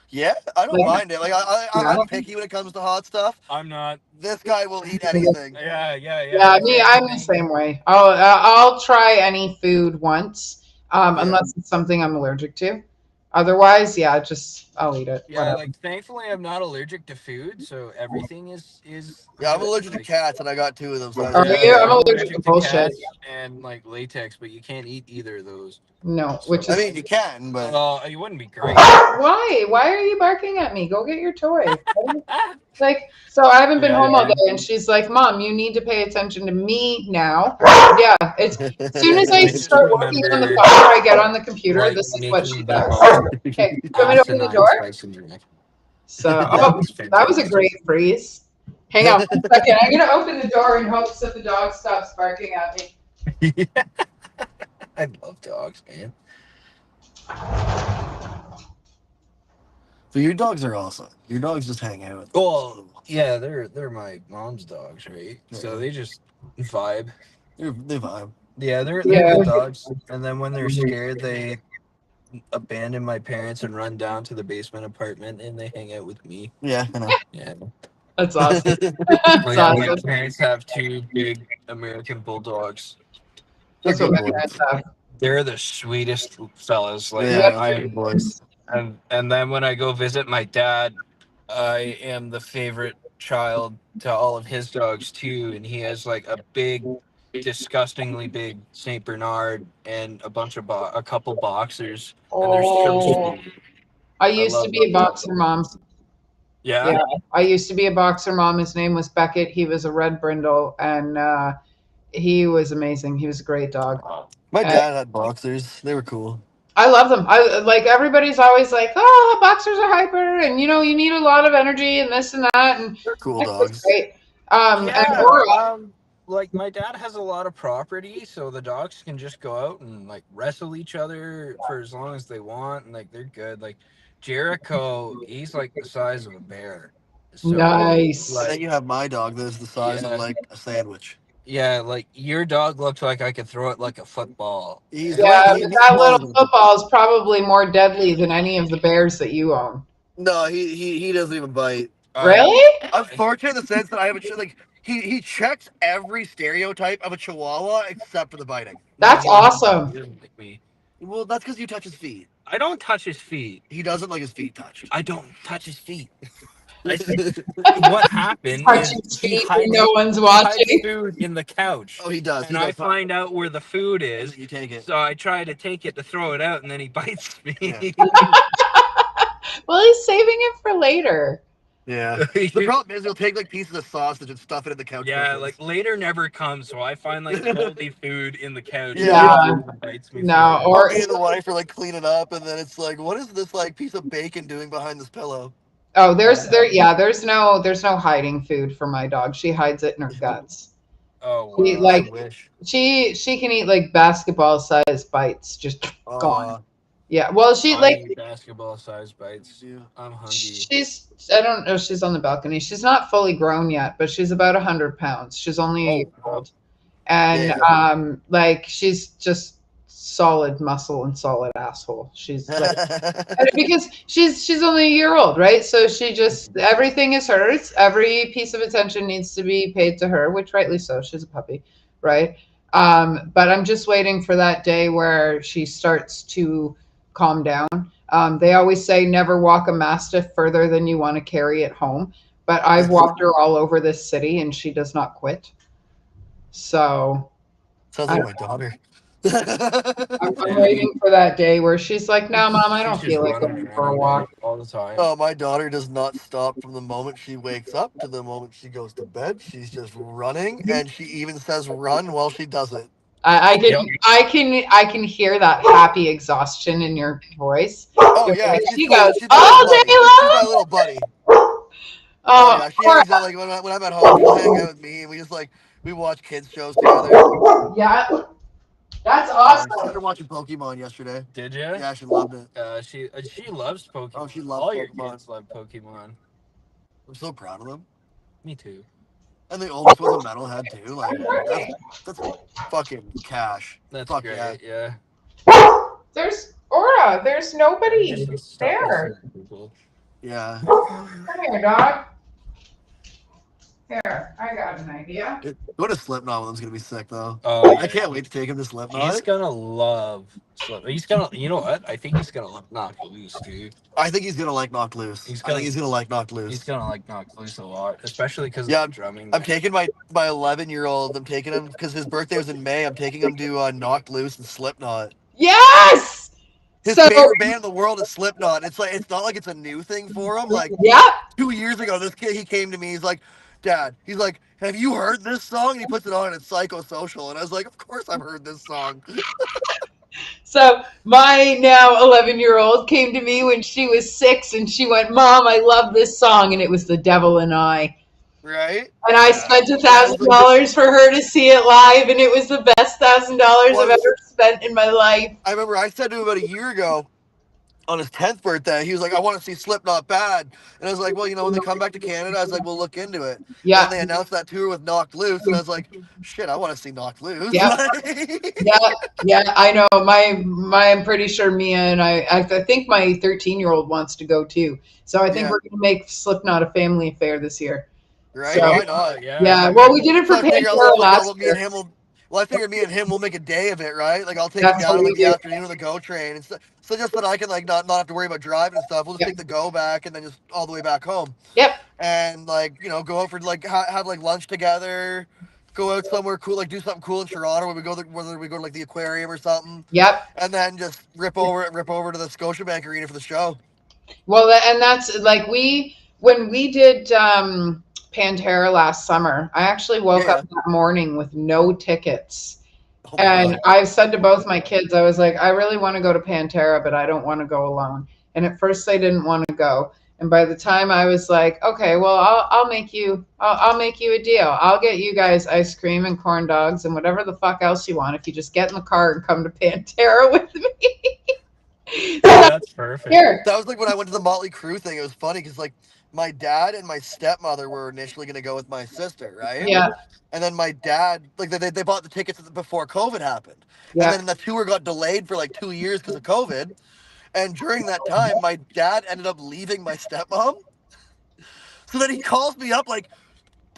Yeah, I don't Yeah. mind it. Like I'm picky when it comes to hot stuff. I'm not. This guy will eat anything. Yeah. Yeah, me, I'm the same way. I'll try any food once, unless it's something I'm allergic to. Otherwise, yeah, I'll eat it. Yeah, Whatever. like thankfully I'm not allergic to food, so everything is. Yeah, I'm allergic to cats, and I got 2 of them. So Are you? I'm allergic to bullshit. cats and like latex, but you can't eat either of those. No, which I is mean, you can, but Well, it wouldn't be great. why? Why are you barking at me? Go get your toy. Like, so I haven't been Yeah, home all yeah. day, and she's like, "Mom, you need to pay attention to me now." Yeah, it's as soon as I Just start working on the remember, phone or I get on the computer, like, this is what she making does. the Okay, you want me to open the door? asinine spice in your neck. So, oh, that was a great freeze. Hang on 1 second. I'm going to open the door in hopes that the dog stops barking at me. Yeah. I love dogs, man. So your dogs are awesome. Your dogs just hang out. Well, yeah, they're my mom's dogs, right? So Yeah. they just vibe. They vibe. Yeah, they're Yeah. good dogs. And then when they're scared, they abandon my parents and run down to the basement apartment, and they hang out with me. Yeah, I know. Yeah. That's awesome. Well, That's yeah, my awesome. parents have 2 big American bulldogs. That's what my parents have. They're the sweetest fellas. Like Yeah, I boys. and then when I go visit my dad, I am the favorite child to all of his dogs too, and he has like a big, disgustingly big Saint Bernard and a bunch of a couple boxers, and they're so Oh, sweet. I used to love be a those boxer mom. Yeah. Yeah, I used to be a boxer mom. His name was Beckett. He was a red brindle, and he was amazing. He was a great dog. My dad had boxers. They were cool. I love them. I like everybody's always like, "Oh, boxers are hyper, and you need a lot of energy and this and that." And They're cool it's dogs. great. And Yeah, Aura, like my dad has a lot of property, so the dogs can just go out and like wrestle each other for as long as they want, and like they're good. Like Jericho, he's like the size of a bear. So, nice. And then like, you have my dog that's the size Yeah. of like a sandwich. yeah, like your dog looks like I could throw it like a football. He's Yeah, he's but that smaller little than- football is probably more deadly than any of the bears that you own. No, he doesn't even bite. Really? I'm fortunate in the sense that I have a like he checks every stereotype of a Chihuahua except for the biting. That's awesome. He doesn't like me. Well, that's because you touch his feet. I don't touch his feet. He doesn't like his feet touched. I don't touch his feet. What happened Touch is his he feet when hides, no one's he hides watching. food in the couch. Oh, he does. And I find out where the food is. You take it. So I try to take it to throw it out, and then he bites me. Yeah. Well, he's saving it for later. Yeah. The problem is he'll take like pieces of sausage and stuff it in the couch. Yeah, cushions. like later never comes, so I find like moldy food in the couch. Yeah. and he bites me No, for it. or me and the wife are like cleaning up, and then it's like, what is this like piece of bacon doing behind this pillow? oh, there's no hiding food for my dog. She hides it in her guts. Oh, We, wow. like- I wish. She can eat like basketball sized bites, just gone. Yeah. Well, she I like eat basketball-sized bites. Yeah. I'm hungry. she's I don't know. She's on the balcony. She's not fully grown yet, but she's about 100 pounds. She's only a year old, and Yeah. like she's just solid muscle and solid asshole. She's like, because she's only a year old, right? So she just everything is hers. Every piece of attention needs to be paid to her, which rightly so. She's a puppy, right? But I'm just waiting for that day where she starts to calm down. They always say never walk a mastiff further than you want to carry it home. But I've walked her all over this city and she does not quit. So Sounds like my daughter. I'm waiting for that day where she's like, no, Mom, I don't She's just feel like running going for a around walk. all the time. Oh, my daughter does not stop from the moment she wakes up to the moment she goes to bed. She's just running, and she even says "run" while she does it. I can Yep. I can hear that happy exhaustion in your voice. Oh yeah, She she's cool. goes, She's my "All little buddy. day long?" She's my little buddy. Oh, Yeah, she hangs out like when I'm at home. She'll hang out with me, and we just like we watch kids shows together. yeah, that's She awesome. started watching Pokemon yesterday. Did you? Yeah, she loved it. She loves Pokemon. Oh, she loves all your Pokemon. kids love Pokemon. I'm so proud of them. Me too. And the oldest was a metalhead too. Like that's fucking cash. That's Fuck great. Yeah. There's Aura. There's nobody Just stop there. listening to people. Yeah. Come here, dog. Here, I got an idea. Go to Slipknot with him's gonna be sick though. Oh, I can't wait to take him to Slipknot. He's gonna love. He's gonna. You know what? I think he's gonna love Knocked Loose, dude. I think he's gonna like Knocked Loose. He's I gonna- think he's gonna like Knocked Loose. He's gonna like Knocked Loose a lot, especially because Yeah, of the drumming. I'm taking my 11-year-old. I'm taking him because his birthday was in May. I'm taking him to Knocked Loose and Slipknot. Yes. His So- favorite band in the world is Slipknot. It's like it's not like it's a new thing for him. Like Yep. 2 years ago, this kid he came to me. He's like, "Dad," he's like, "Have you heard this song?" And he puts it on. And it's Psychosocial, and I was like, "Of course I've heard this song." So my now 11-year-old came to me when she was 6 and she went, Mom, I love this song. And it was The Devil and I. Right? And I spent $1,000 for her to see it live, and it was the best $1,000 I've ever spent in my life. I remember I said to him about a year ago on his 10th birthday, he was like, I want to see Slipknot bad. And I was like, well, when they come back to Canada, I was like, we'll look into it. Yeah. And they announced that tour with Knocked Loose, and I was like, shit, I want to see Knocked Loose. Yeah. Yeah, I know. I'm pretty sure Mia and I think my 13-year-old wants to go too. So I think we're going to make Slipknot a family affair this year. Right? So, Why not? Yeah. Well, we did it for Pantera last year. I figured me and him will make a day of it, right? Like I'll take him down in the afternoon of the GO train, and so just that I can not have to worry about driving and stuff. We'll just take the GO back and then just all the way back home. Yep. And go out for have lunch together, go out somewhere cool, do something cool in Toronto whether we go to the aquarium or something. Yep. And then just rip over to the Scotiabank Arena for the show. Well, and that's when we did Pantera last summer, I actually woke up that morning with no tickets. And I said to both my kids, I was like, I really want to go to Pantera, but I don't want to go alone. And at first they didn't want to go. And by the time I was like, okay, well, I'll make you a deal. I'll get you guys ice cream and corn dogs and whatever the fuck else you want if you just get in the car and come to Pantera with me. That's perfect. That was when I went to the Motley Crue thing. It was funny because my dad and my stepmother were initially going to go with my sister, right? Yeah. And then my dad, they bought the tickets before COVID happened. Yeah. And then the tour got delayed for 2 years because of COVID. And during that time, my dad ended up leaving my stepmom. So then he calls me up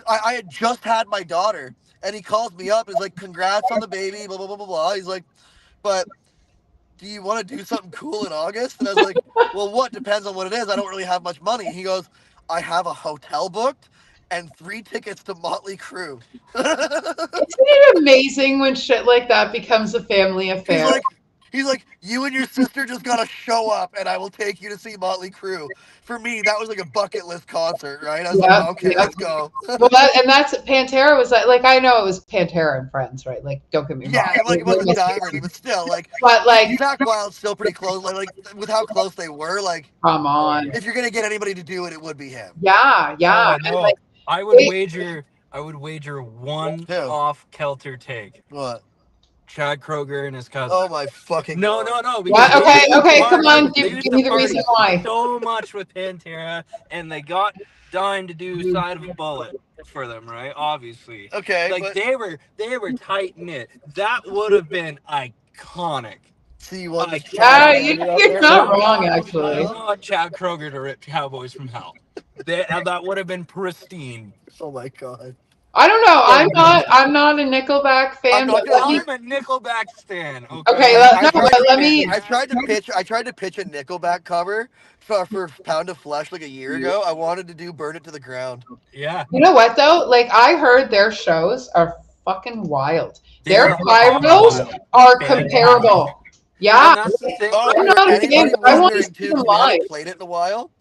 I had just had my daughter. And he calls me up and is like, congrats on the baby, blah, blah, blah, blah, blah. He's like, but do you want to do something cool in August? And I was like, well, what? Depends on what it is. I don't really have much money. He goes, I have a hotel booked and 3 tickets to Motley Crue. Isn't it amazing when shit like that becomes a family affair? He's like, you and your sister just gotta show up, and I will take you to see Motley Crue. For me, that was a bucket list concert, right? I was like, okay, let's go. Well, that's Pantera was I know it was Pantera and Friends, right? Don't get me wrong. Yeah, it wasn't Diamond, but still, but Zakk Wylde's still pretty close. With how close they were, come on. If you're gonna get anybody to do it, it would be him. Yeah. No, I would wager one off Kelter take. What? Chad Kroeger and his cousin. Oh my fucking No. Okay, come on, give me the reason why. So much with Pantera, and they got Dime to do Side of a Bullet for them, right? Obviously. Okay. They were tight knit. That would have been iconic. See what? You're not wrong, actually. I want Chad Kroeger to rip Cowboys from Hell. That would have been pristine. Oh my god. I don't know. I'm not a Nickelback fan. I'm a Nickelback stan. Okay, let me. I tried to pitch a Nickelback cover for Pound of Flesh a year ago. I wanted to do Burn It to the Ground. Yeah. You know what though? I heard their shows are fucking wild. Their pyros are comparable. Yeah. I'm not a fan, but I want to see them live. I haven't played it in a while.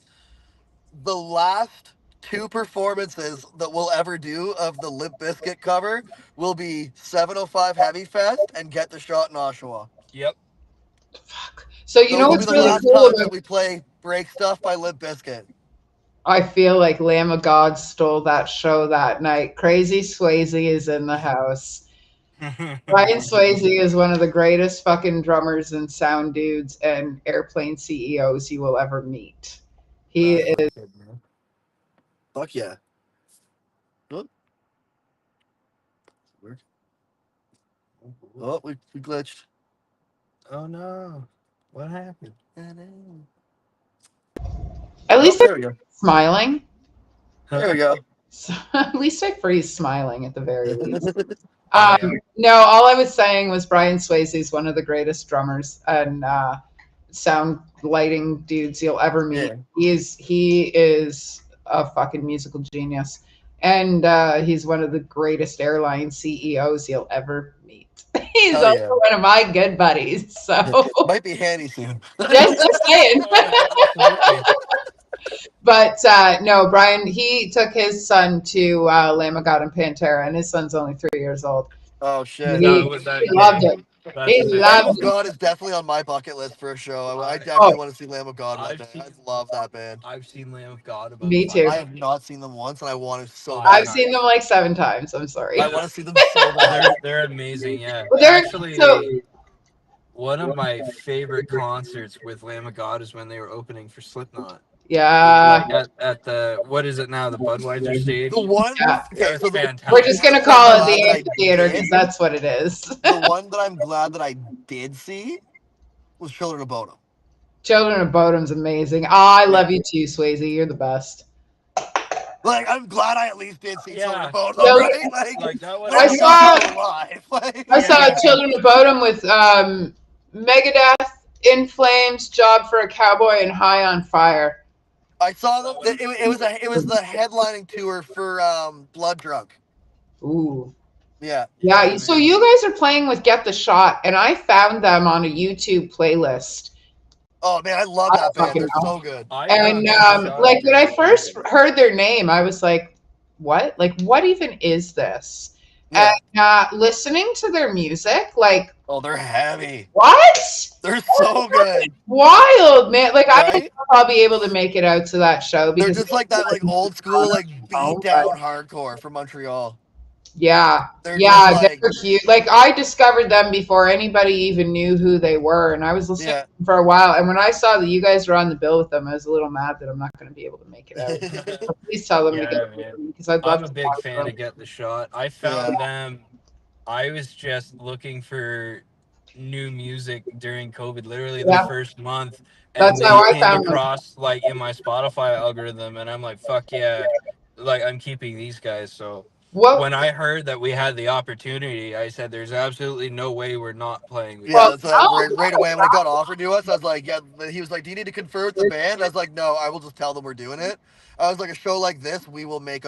The last 2 performances that we'll ever do of the Limp Bizkit cover will be 705 Heavy Fest and Get the Shot in Oshawa. Yep. Fuck. So you know what's really cool? That we play Break Stuff by Limp Bizkit. I feel like Lamb of God stole that show that night. Crazy Swayze is in the house. Brian Swayze is one of the greatest fucking drummers and sound dudes and airplane CEOs you will ever meet. He is. Fuck yeah. Oh, we glitched. Oh no. What happened? At least I'm smiling. There we go. So, at least I freeze smiling at the very least. No, all I was saying was Brian Swayze is one of the greatest drummers and sound lighting dudes you'll ever meet. Yeah. He is a fucking musical genius. And he's one of the greatest airline CEOs you'll ever meet. He's also one of my good buddies. So might be handy soon. Just saying. But no, Brian, he took his son to Lamb of God and Pantera, and his son's only 3 years old. Oh shit! He loved it. That's He the thing. Lamb loves of God is definitely on my bucket list for a show. I Oh. definitely want to see Lamb of God one I've day. seen- I love that band. I've seen Lamb of God about Me 5 too. I have times. not seen them once, and I want to so Oh, bad. I've seen them like 7 times. I'm sorry. I want to see them so bad. They're amazing. Yeah, Well, they're actually, so one of my favorite concerts with Lamb of God is when they were opening for Slipknot. yeah. Like at the, what is it now, the Budweiser stage. The one, Yeah. okay, so the, Fantastic. We're just gonna one that I'm call it glad the that I amphitheater did- because that's what it is. the one that I'm glad that I did see was Children of Bodom. Children of Bodom's amazing. Oh, I love you too, Swayze. You're the best. Like, I'm glad I at least did see Children of Bodom, Yeah. right? Like that was. I Maybe saw- not go live. Like, I saw Yeah. Children of Bodom with Megadeth, In Flames, Job for a Cowboy, and High on Fire. I saw them. It was the headlining tour for Blood Drunk. Ooh. Yeah. Yeah, so you guys are playing with Get the Shot, and I found them on a YouTube playlist. Oh man, I love that band. They're so good. And like when I first heard their name, I was like, "What? Like, what even is this?" Yeah. And listening to their music, like, Oh, they're heavy. what? They're so good. Wild, man! Like, I don't Right? know if I'll be able to make it out to that show They're because just like that, like old school, like Oh, beat down hardcore from Montreal. yeah, They're yeah, just like, they're cute. Like, I discovered them before anybody even knew who they were, and I was listening yeah. to them for a while. And when I saw that you guys were on the bill with them, I was a little mad that I'm not going to be able to make it out. So please tell them to Yeah, get man. because I'd love I'm a to big talk to fan them. of Get the Shot. I found them. I was just looking for new music during COVID, literally Yeah. the first month, That's and how they I came found them. across like in my Spotify algorithm, and I'm like, fuck yeah, like I'm keeping these guys. So What? when I heard that we had the opportunity, I said, "There's absolutely no way we're not playing." With Yeah, you." so right away when it got offered to us, I was like, yeah. He was like, "Do you need to confirm with the band?" I was like, "No, I will just tell them we're doing it." I was like, "A show like this, we will make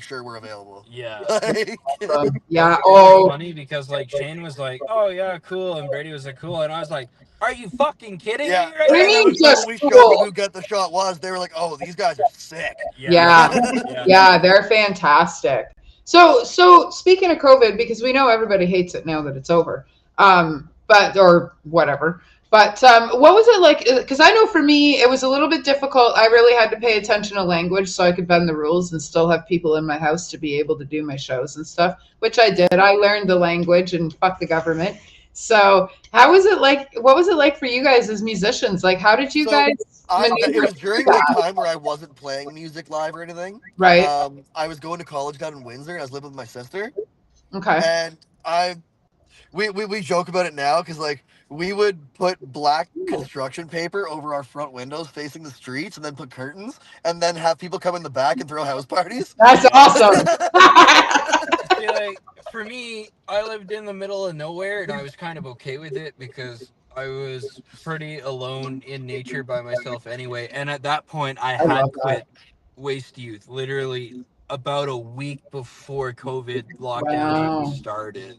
sure we're available." Yeah. Like, Yeah. It was Oh, funny because like Shane was like, "Oh yeah, cool," and Brady was like, "Cool," and I was like, "Are you fucking kidding yeah. me right What do you And now?" mean then just when we showed cool? them who Get the Shot was, they were like, "Oh, these guys are sick." Yeah. Yeah, they're fantastic. So speaking of COVID, because we know everybody hates it now that it's over, but or whatever. But what was it like? Because I know for me, it was a little bit difficult. I really had to pay attention to language so I could bend the rules and still have people in my house to be able to do my shows and stuff, which I did. I learned the language and fuck the government. So how was it like? What was it like for you guys as musicians? Like, how did you So, guys? It was during the time where I wasn't playing music live or anything. Right. I was going to college down in Windsor. And I was living with my sister, Okay. and we joke about it now because like we would put black construction paper over our front windows facing the streets, and then put curtains, and then have people come in the back and throw house parties. That's awesome. See, like for me, I lived in the middle of nowhere, and I was kind of okay with it because I was pretty alone in nature by myself anyway. And at that point, I had love quit Waste Youth literally about a week before COVID lockdowns even started.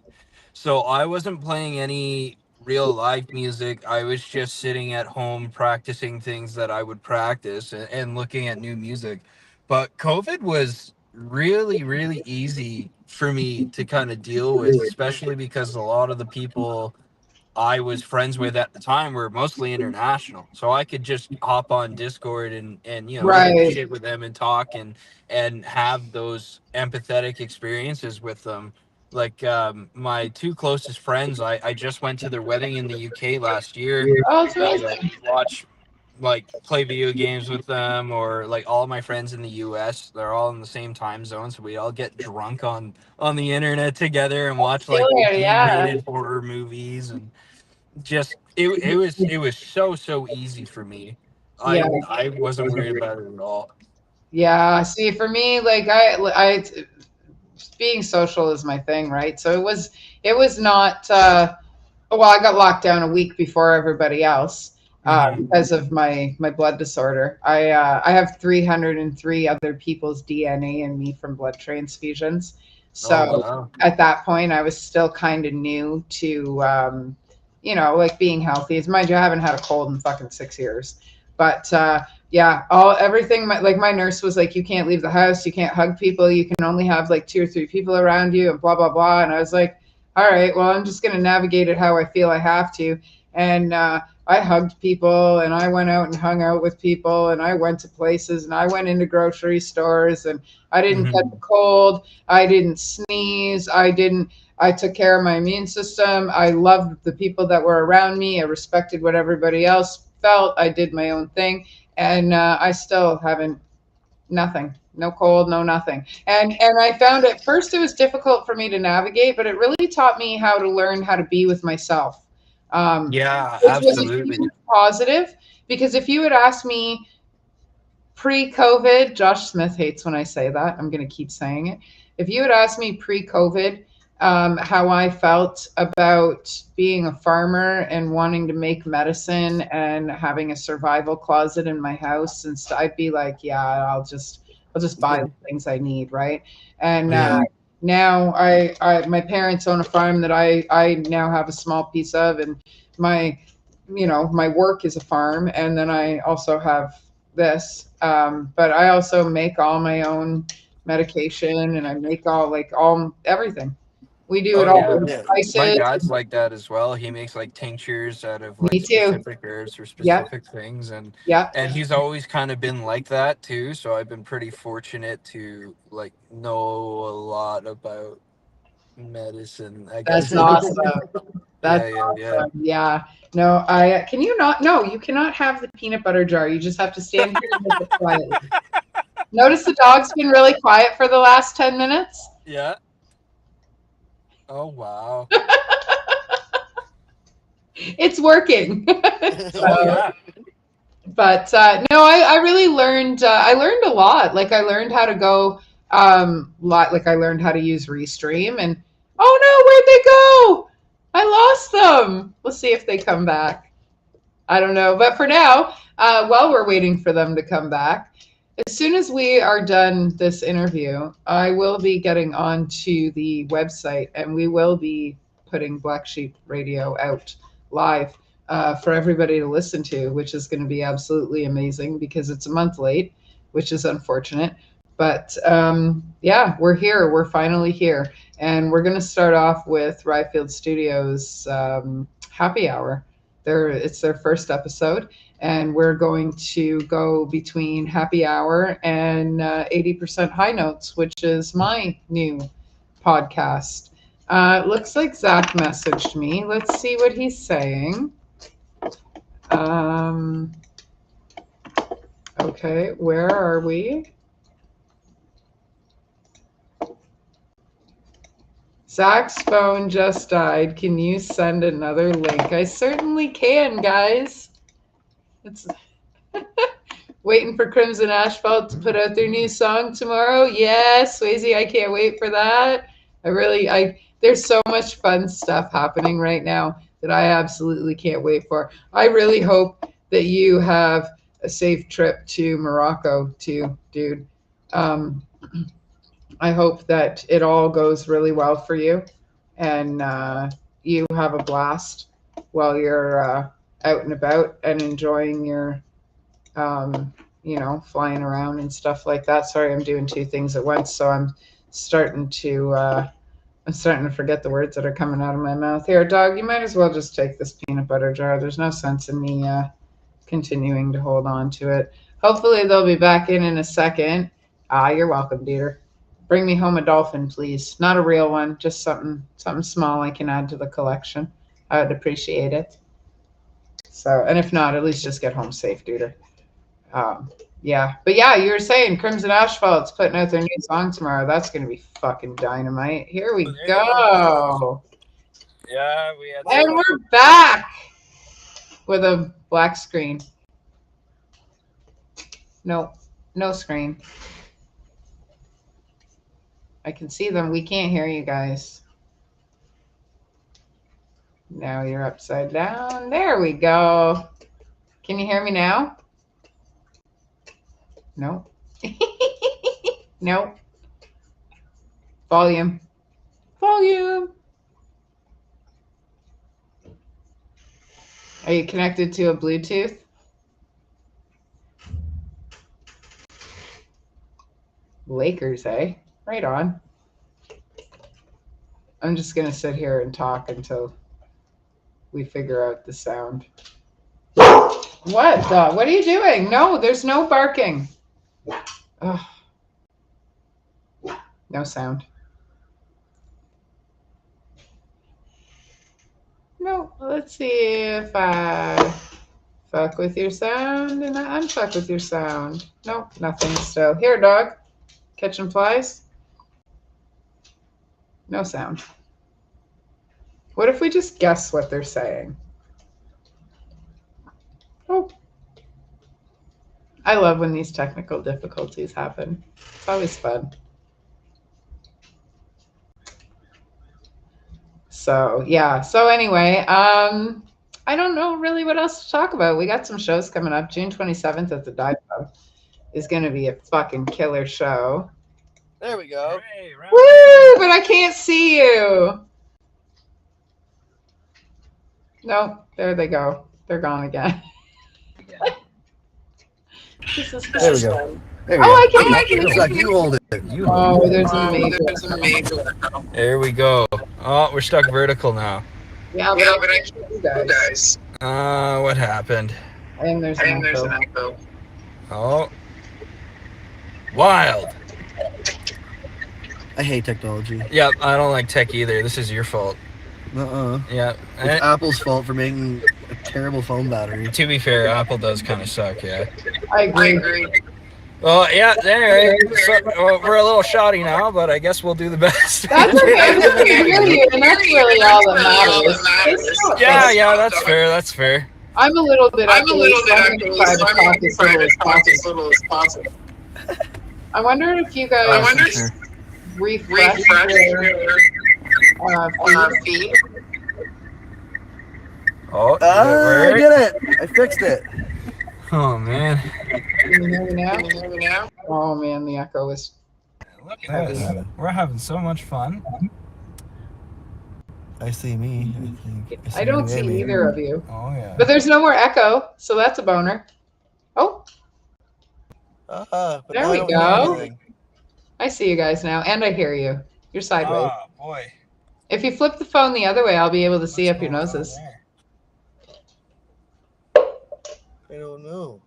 So I wasn't playing any real live music. I was just sitting at home practicing things that I would practice and looking at new music. But COVID was really, really easy for me to kind of deal with, especially because a lot of the people I was friends with at the time were mostly international. So I could just hop on Discord and you know, Right. shoot shit with them and talk and have those empathetic experiences with them. Like my two closest friends, I just went to their wedding in the UK last year. Oh, it's amazing. Watch like play video games with them, or like all my friends in the US, they're all in the same time zone, so we all get drunk on the internet together and watch like rated horror movies, and just it was so easy for me. I wasn't worried about it at all. Yeah. See, for me, like I being social is my thing, right? So it was not. Well, I got locked down a week before everybody else because of my blood disorder. I have 303 other people's DNA in me from blood transfusions. So at that point, I was still kind of new to, like being healthy. As mind you, I haven't had a cold in fucking 6 years, but yeah, everything. Like my nurse was like, you can't leave the house, you can't hug people, you can only have like 2 or 3 people around you, and blah blah blah. And I was like, all right, well, I'm just going to navigate it how I feel I have to. And I hugged people, and I went out and hung out with people, and I went to places, and I went into grocery stores, and I didn't catch a cold. I didn't sneeze. I took care of my immune system. I loved the people that were around me. I respected what everybody else felt. I did my own thing. And I still haven't, nothing, no cold, no nothing. And I found at first it was difficult for me to navigate, but it really taught me how to learn how to be with myself, Yeah, which was a absolutely. huge positive. Because if you had asked me pre-COVID, Josh Smith hates when I say that. I'm going to keep saying it. If you had asked me pre-COVID how I felt about being a farmer and wanting to make medicine and having a survival closet in my house, and I'd be like, yeah, I'll just buy the things I need, right? And Yeah. now my parents own a farm that I now have a small piece of, and my my work is a farm, and then I also have this, but I also make all my own medication, and I make all everything. We do it Oh all yeah. with Yeah. My spices. dad's like that as well. He makes like tinctures out of Me like too. specific herbs or Yep. specific things, and Yep. he's always kind of been like that too. So I've been pretty fortunate to like know a lot about medicine, I guess. That's awesome. That's Yeah, yeah, yeah. awesome. Yeah. No, I can you not? No, you cannot have the peanut butter jar. You just have to stand here and make it quietly. Notice the dog's been really quiet for the last 10 minutes. Yeah. Oh wow. It's working. Oh yeah. But no, I really learned. I learned a lot. Like I learned how to go. Like I learned how to use Restream. And oh no, where'd they go? I lost them. Let's see if they come back. I don't know. But for now, while we're waiting for them to come back, as soon as we are done this interview, I will be getting onto the website, and we will be putting Black Sheep Radio out live for everybody to listen to, which is going to be absolutely amazing because it's a month late, which is unfortunate. But yeah, we're here. We're finally here. And we're going to start off with Ryfield Studios Happy Hour. It's their first episode, and we're going to go between Happy Hour and 80% High Notes, which is my new podcast. Looks like Zach messaged me. Let's see what he's saying. Okay, where are we? Zach's phone just died. Can you send another link? I certainly can, guys. It's waiting for Crimson Asphalt to put out their new song tomorrow. Yes, Swayze, I can't wait for that. There's so much fun stuff happening right now that I absolutely can't wait for. I really hope that you have a safe trip to Morocco too, dude. I hope that it all goes really well for you, and you have a blast while you're out and about and enjoying your flying around and stuff like that. Sorry, I'm doing two things at once, so starting to I'm starting to forget the words that are coming out of my mouth. Here, dog, you might as well just take this peanut butter jar. There's no sense in me continuing to hold on to it. Hopefully, they'll be back in a second. You're welcome, Dieter. Bring me home a dolphin, please. Not a real one, just something small I can add to the collection. I would appreciate it. So, and if not, at least just get home safe, Dieter. Yeah, but yeah, you were saying Crimson Asphalt's putting out their new song tomorrow. That's gonna be fucking dynamite. Here we go. Yeah, we had And we're back with a black screen. No screen. I can see them. We can't hear you guys. Now you're upside down. There we go. Can you hear me now? No. No. Volume. Volume. Are you connected to a Bluetooth? Lakers, eh? Right on. I'm just gonna sit here and talk until we figure out the sound. What the? What are you doing? No, there's no barking. Ugh. No sound. No, let's see if I fuck with your sound and I unfuck with your sound. Nope, nothing still. Here, dog. Catching flies? No sound. What if we just guess what they're saying? Oh. I love when these technical difficulties happen. It's always fun. So, yeah. So anyway, I don't know really what else to talk about. We got some shows coming up. June 27th at the Dive Pub is going to be a fucking killer show. There we go. Hooray, round Woo! But I can't see you. No, there they go. They're gone again. This is There we go. There we Oh, go. I can Looks like you hold it. You hold Oh, there's a major. There we go. Oh, we're stuck vertical now. Yeah, but I can't see you guys. What happened? And there's an echo. Oh. Wild. I hate technology. Yeah, I don't like tech either. This is your fault. Yeah. It's Apple's fault for making a terrible phone battery. To be fair, Apple does kind of suck, yeah. I agree. Well, yeah, anyway, so, we're a little shoddy now, but I guess we'll do the best. That's okay. I can hear you, and that's really all that matters. Yeah, that's fair, that's fair. I'm a little bit actually, so I'm going to try to talk as little as possible. I wonder if you guys refresh your feed. Oh, I did it! I fixed it. Oh, man. Can you hear me now? Oh, man, the echo is... Look at this. We're having so much fun. I see me, I think. I don't see either of you. Oh, yeah. But there's no more echo, so that's a boner. Oh, But There now we I don't hear go. anything. I see you guys now, and I hear you. You're sideways. Oh, boy. If you flip the phone the other way, I'll be able to see What's up your going on noses. there? I don't know.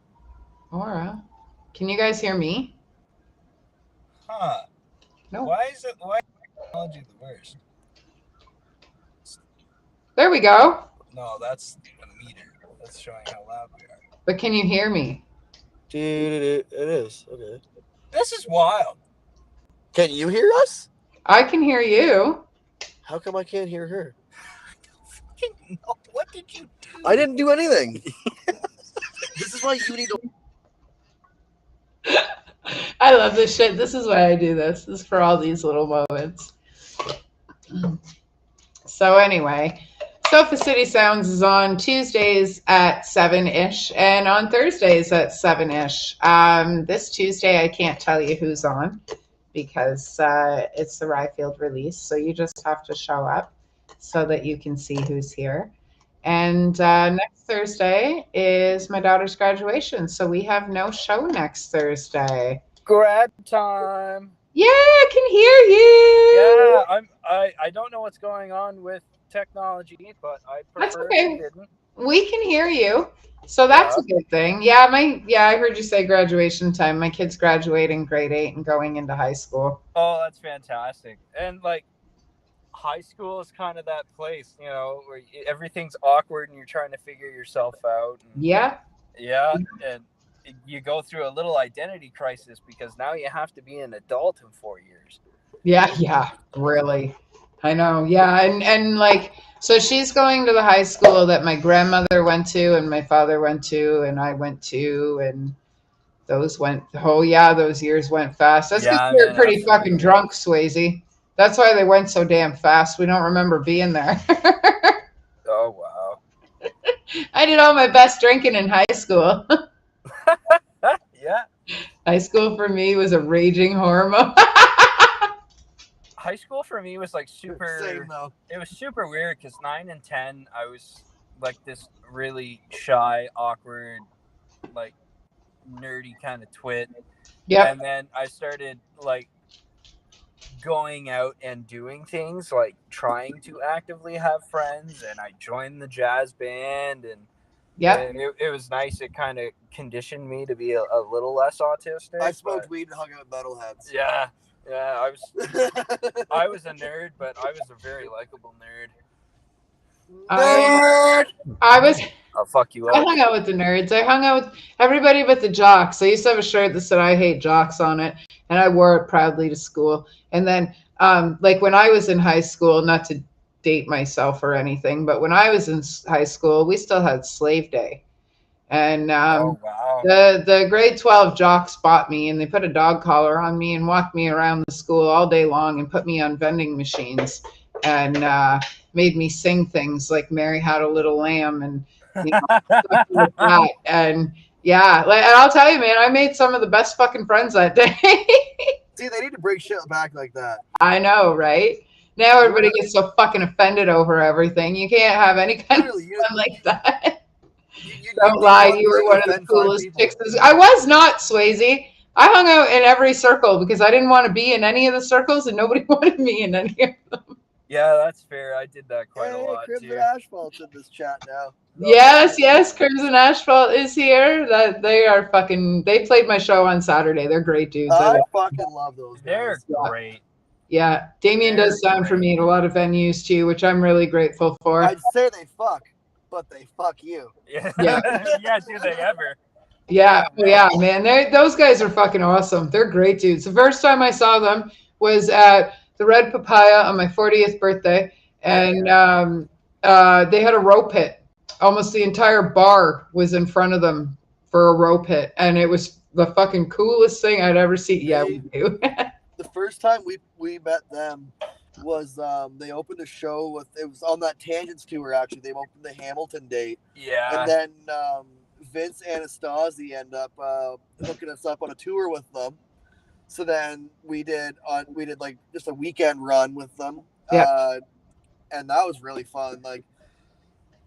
Aura, can you guys hear me? Huh. No. Why is technology the worst? There we go. No, that's a meter. That's showing how loud we are. But can you hear me? Dude, it is. Okay. This is wild. Can you hear us? I can hear you. How come I can't hear her? No, what did you do? I didn't do anything. This is why you need to. I love this shit. This is why I do this. This is for all these little moments. So anyway, Sofa City Sounds is on Tuesdays at 7-ish and on Thursdays at 7-ish. This Tuesday, I can't tell you who's on because it's the Ryfield release. So you just have to show up so that you can see who's here. And next Thursday is my daughter's graduation. So we have no show next Thursday. Grad time. Yeah, I can hear you. Yeah, I don't know what's going on with technology, but I That's prefer okay. it didn't. We can hear you. So that's a good thing. Yeah, I heard you say graduation time. My kid's graduating grade 8 and going into high school. Oh, that's fantastic. And like high school is kind of that place, you know, where everything's awkward and you're trying to figure yourself out. And, Yeah. yeah, and you go through a little identity crisis because now you have to be an adult in 4 years. Yeah, really. I know. Yeah, and like, so she's going to the high school that my grandmother went to and my father went to and I went to, and those years went fast. That's because we were pretty fucking drunk, Swayze. That's why they went so damn fast. We don't remember being there. Oh, wow. I did all my best drinking in high school. Yeah. High school for me was a raging hormone. High school for me was like super. Same though. It was super weird because 9 and 10, I was like this really shy, awkward, like nerdy kind of twit. Yep. And then I started like going out and doing things, like trying to actively have friends, and I joined the jazz band, and Yep. it was nice. It kind of conditioned me to be a little less autistic. I smoked but weed and hung out with metalheads. yeah, I was a nerd, but I was a very likable nerd. I was. I'll fuck you I up. hung out with the nerds. I hung out with everybody but the jocks. I used to have a shirt that said "I hate jocks" on it, and I wore it proudly to school. And then, like when I was in high school, not to date myself or anything, but when I was in high school, we still had Slave Day, and Oh wow. the grade 12 jocks bought me, and they put a dog collar on me and walked me around the school all day long and put me on vending machines and made me sing things like "Mary Had a Little Lamb" and you know, stuff like that. And yeah, like, and I'll tell you, man, I made some of the best fucking friends that day. See, they need to bring shit back like that. I know, right? Now everybody gets so fucking offended over everything. You can't have any kind of Literally, fun like that. you Don't lie, you were one of the offend five coolest people. chicks. I was not, Swayze. I hung out in every circle because I didn't want to be in any of the circles, and nobody wanted me in any of them. Yeah, that's fair. I did that quite a Hey, lot Crimson too. Asphalt's in this chat now. Yes, Crimson Asphalt is here. That they are fucking. They played my show on Saturday. They're great dudes. I fucking love those They're guys. great. Yeah, Damien They're does sound for great. me at a lot of venues too, which I'm really grateful for. I'd say they fuck, but they fuck you. Yeah. Yeah. Yeah, do they ever? Yeah, yeah, man. Those guys are fucking awesome. They're great dudes. The first time I saw them was at the Red Papaya on my 40th birthday, and they had a rope pit. Almost the entire bar was in front of them for a rope pit, and it was the fucking coolest thing I'd ever seen. Yeah, we do. The first time we met them was they opened a show with, it was on that Tangents tour actually. They opened the Hamilton date. Yeah. And then Vince Anastasi ended up hooking us up on a tour with them. So then we did like just a weekend run with them. Yeah. And that was really fun. Like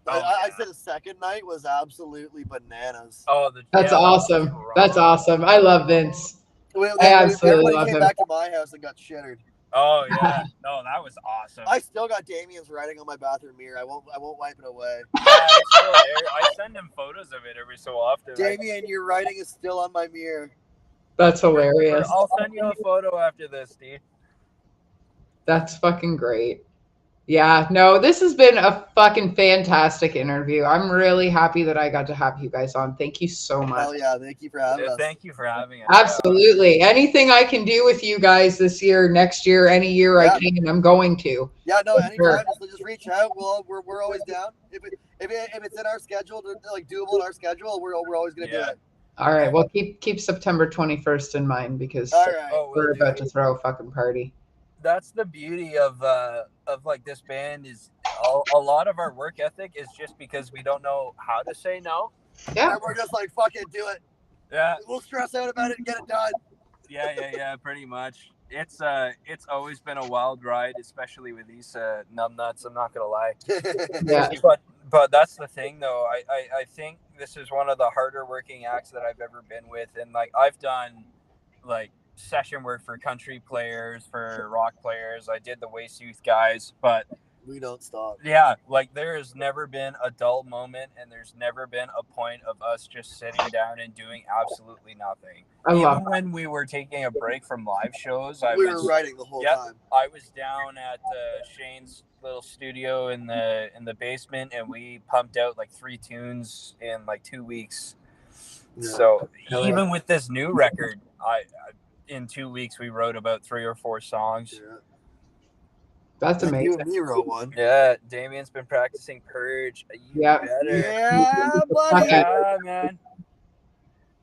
Oh, I yeah. said the second night was absolutely bananas. Oh, That's yeah, awesome. that was That's wrong. awesome. I love Vince. Everybody absolutely love came him. back to my house and got shittered. Oh yeah, no, that was awesome. I still got Damien's writing on my bathroom mirror. I won't wipe it away. Yeah, it's still there. I send him photos of it every so often. Damien, your writing is still on my mirror. That's hilarious. I'll send you a photo after this, dude. That's fucking great. Yeah, no, this has been a fucking fantastic interview. I'm really happy that I got to have you guys on. Thank you so much. Hell yeah, thank you for having us. Thank you for having us. Absolutely. Anything I can do with you guys this year, next year, any year I can, I'm going to. Yeah, no, For anytime. sure. Just reach out. We're always down. If it's in our schedule, like doable in our schedule, we're always gonna do it. All right. Well, keep September 21st in mind because All right. Oh, we're we'll about do. to throw a fucking party. That's the beauty of like this band is a lot of our work ethic is just because we don't know how to say no. Yeah. And we're just like, fuck it, do it. Yeah, We'll stress out about it and get it done. yeah, pretty much. It's always been a wild ride, especially with these numbnuts. I'm not gonna lie. Yeah. But that's the thing, though. I think this is one of the harder working acts that I've ever been with, and like I've done like session work for country players, for rock players. I did the Waste Youth guys, but We don't stop. yeah, like there has never been a dull moment, and there's never been a point of us just sitting down and doing absolutely nothing. I love Even when we were taking a break from live shows, We were writing the whole Yep. time. I was down at Shane's little studio in the basement, and we pumped out like 3 tunes in like 2 weeks. Yeah. So Hell even with this new record, I in 2 weeks we wrote about 3 or 4 songs. Yeah. That's You amazing. and me wrote one. Yeah, Damien's been practicing Purge. You Yeah. better. Yeah, buddy. Okay. Yeah, man.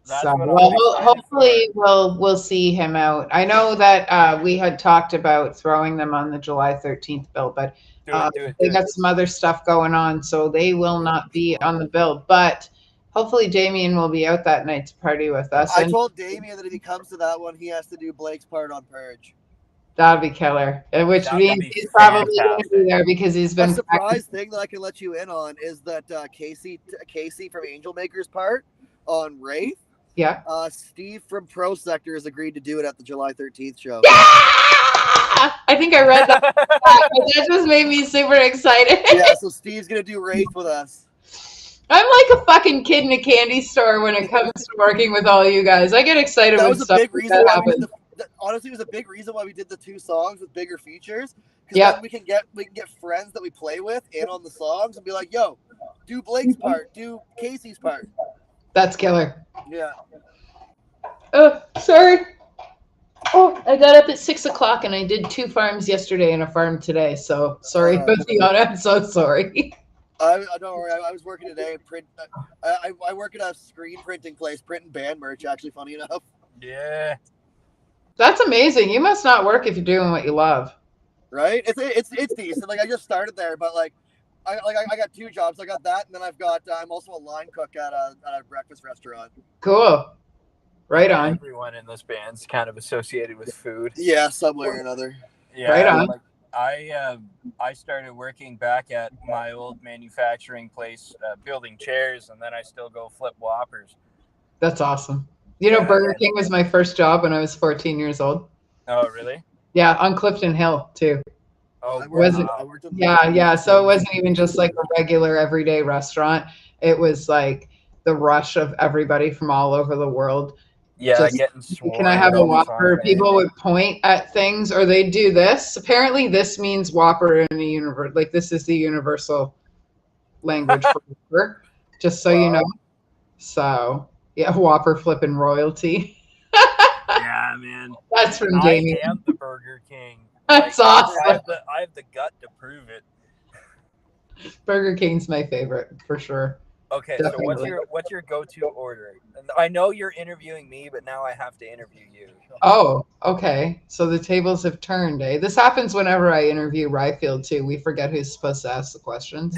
That's So, what I'm well, excited hopefully for. we'll see him out. I know that we had talked about throwing them on the July 13th bill, but Do it. they got some other stuff going on, so they will not be on the bill. But hopefully Damien will be out that night to party with us. I And told Damien that if he comes to that one, he has to do Blake's part on Purge. that'd be killer. Which That would means be he's probably going to be fantastic. there because he's A been surprise thing that I can let you in on is that Casey from Angel Maker's part on Wraith Yeah. Steve from Pro Sector has agreed to do it at the July 13th show. Yeah! I think I read that. That just made me super excited. Yeah, so Steve's gonna do Wraith with us. I'm like a fucking kid in a candy store when it comes to working with all you guys. I get excited That when was a stuff big like reason that why we happens. did honestly, it was a big reason why we did the 2 songs with bigger features. Because Yep. then we can get friends that we play with in on the songs and be like, yo, do Blake's part, do Casey's part. That's killer. Yeah. Oh, sorry. Oh, I got up at 6 o'clock and I did 2 farms yesterday and a farm today. So sorry about the honor. I'm so sorry. I don't worry. I was working today. I work at a screen printing place, printing band merch. Actually, funny enough. Yeah. That's amazing. You must not work if you're doing what you love. Right? It's decent. Like I just started there, but like I got 2 jobs. I got that, and then I'm also a line cook at a breakfast restaurant. Cool. Right on. Everyone in this band's kind of associated with food. Yeah, some way or another. Yeah, Right on. Like I started working back at my old manufacturing place, building chairs, and then I still go flip Whoppers. That's awesome. You know, Yeah. Burger King was my first job when I was 14 years old. Oh, really? Yeah, on Clifton Hill too. Oh, I Was it- worked in- Yeah. So it wasn't even just like a regular everyday restaurant. It was like the rush of everybody from all over the world. yeah, Just- getting sworn. Can I have a all the Whopper? time. People would point at things or they do this. Apparently this means Whopper in the universe. Like this is the universal language for Whopper, just so you Wow. know. So yeah, Whopper flipping royalty. Yeah, man. That's from I Damien. am the Burger King. That's I awesome. have the gut to prove it. Burger King's my favorite for sure. Okay, Definitely. so what's your go-to order? And I know you're interviewing me, but now I have to interview you. Oh, okay. So the tables have turned, eh? This happens whenever I interview Ryfield too. We forget who's supposed to ask the questions.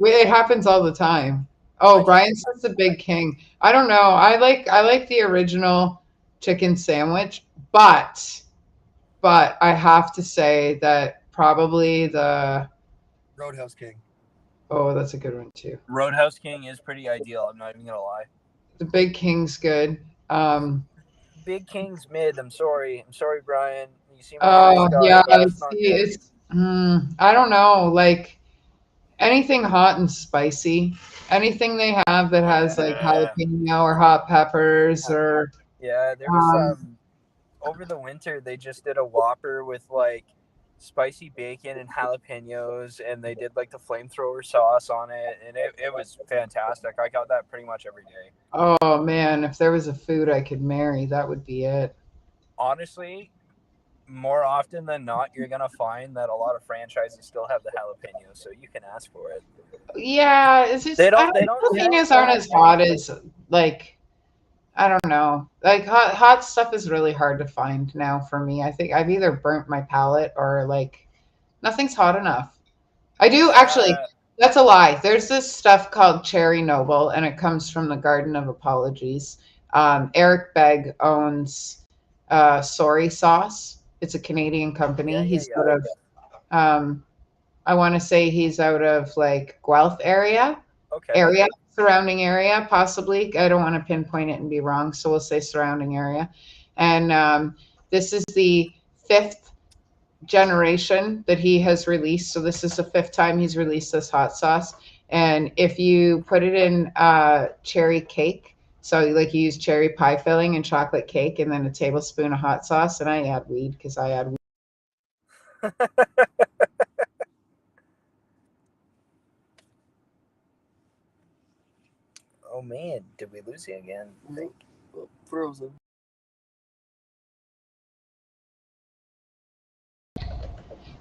It happens all the time. Oh, Brian says the Big King. I don't know. I like the original chicken sandwich, but I have to say that probably the Roadhouse King. oh, that's a good one too. Roadhouse King is pretty ideal. I'm not even gonna lie. The Big King's good. Big King's mid. I'm sorry, Brian. You seem like a Oh nice guy, yeah, but it's not good. it's I don't know, like anything hot and spicy, anything they have that has like Yeah. jalapeno or hot peppers or Yeah, there was over the winter they just did a Whopper with like spicy bacon and jalapenos, and they did like the flamethrower sauce on it, and it was fantastic. I got that pretty much every day. oh man, if there was a food I could marry, that would be it. Honestly, more often than not, you're gonna find that a lot of franchises still have the jalapenos, so you can ask for it. Yeah, it's just They don't- jalapenos aren't as hot as like I don't know. Like hot stuff is really hard to find now for me. I think I've either burnt my palate or like nothing's hot enough. I do actually. That's a lie. There's this stuff called Cherry Noble, and it comes from the Garden of Apologies. Eric Begg owns Sorry Sauce. It's a Canadian company. Yeah, He's yeah. out of, I want to say he's out of like Guelph area, Okay. surrounding area, possibly. I don't want to pinpoint it and be wrong, so we'll say surrounding area. And this is the 5th generation that he has released. So this is the 5th time he's released this hot sauce. And if you put it in cherry cake, so like you use cherry pie filling and chocolate cake, and then a tablespoon of hot sauce, and I add weed because I add weed. Oh man, did we lose you again? Frozen.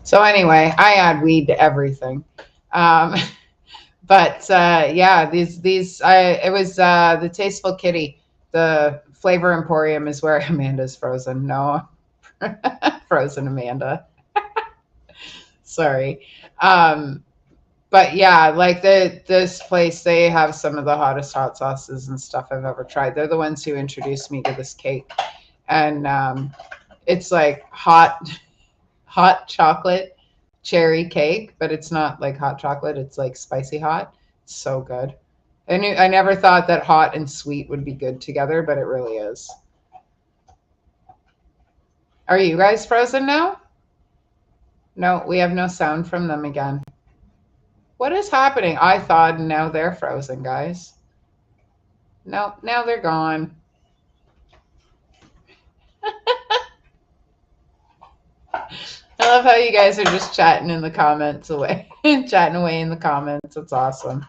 So anyway, I add weed to everything. But yeah, it was the Tasteful Kitty. The Flavor Emporium is where Amanda's frozen. No, frozen Amanda. Sorry. But yeah, like this place, they have some of the hottest hot sauces and stuff I've ever tried. They're the ones who introduced me to this cake. And it's like hot chocolate cherry cake, but it's not like hot chocolate. It's like spicy hot. It's so good. I never thought that hot and sweet would be good together, but it really is. Are you guys frozen now? No, we have no sound from them again. What is happening? I thawed and now they're frozen, guys. No, now they're gone. I love how you guys are just chatting in the comments away, chatting away in the comments. It's awesome.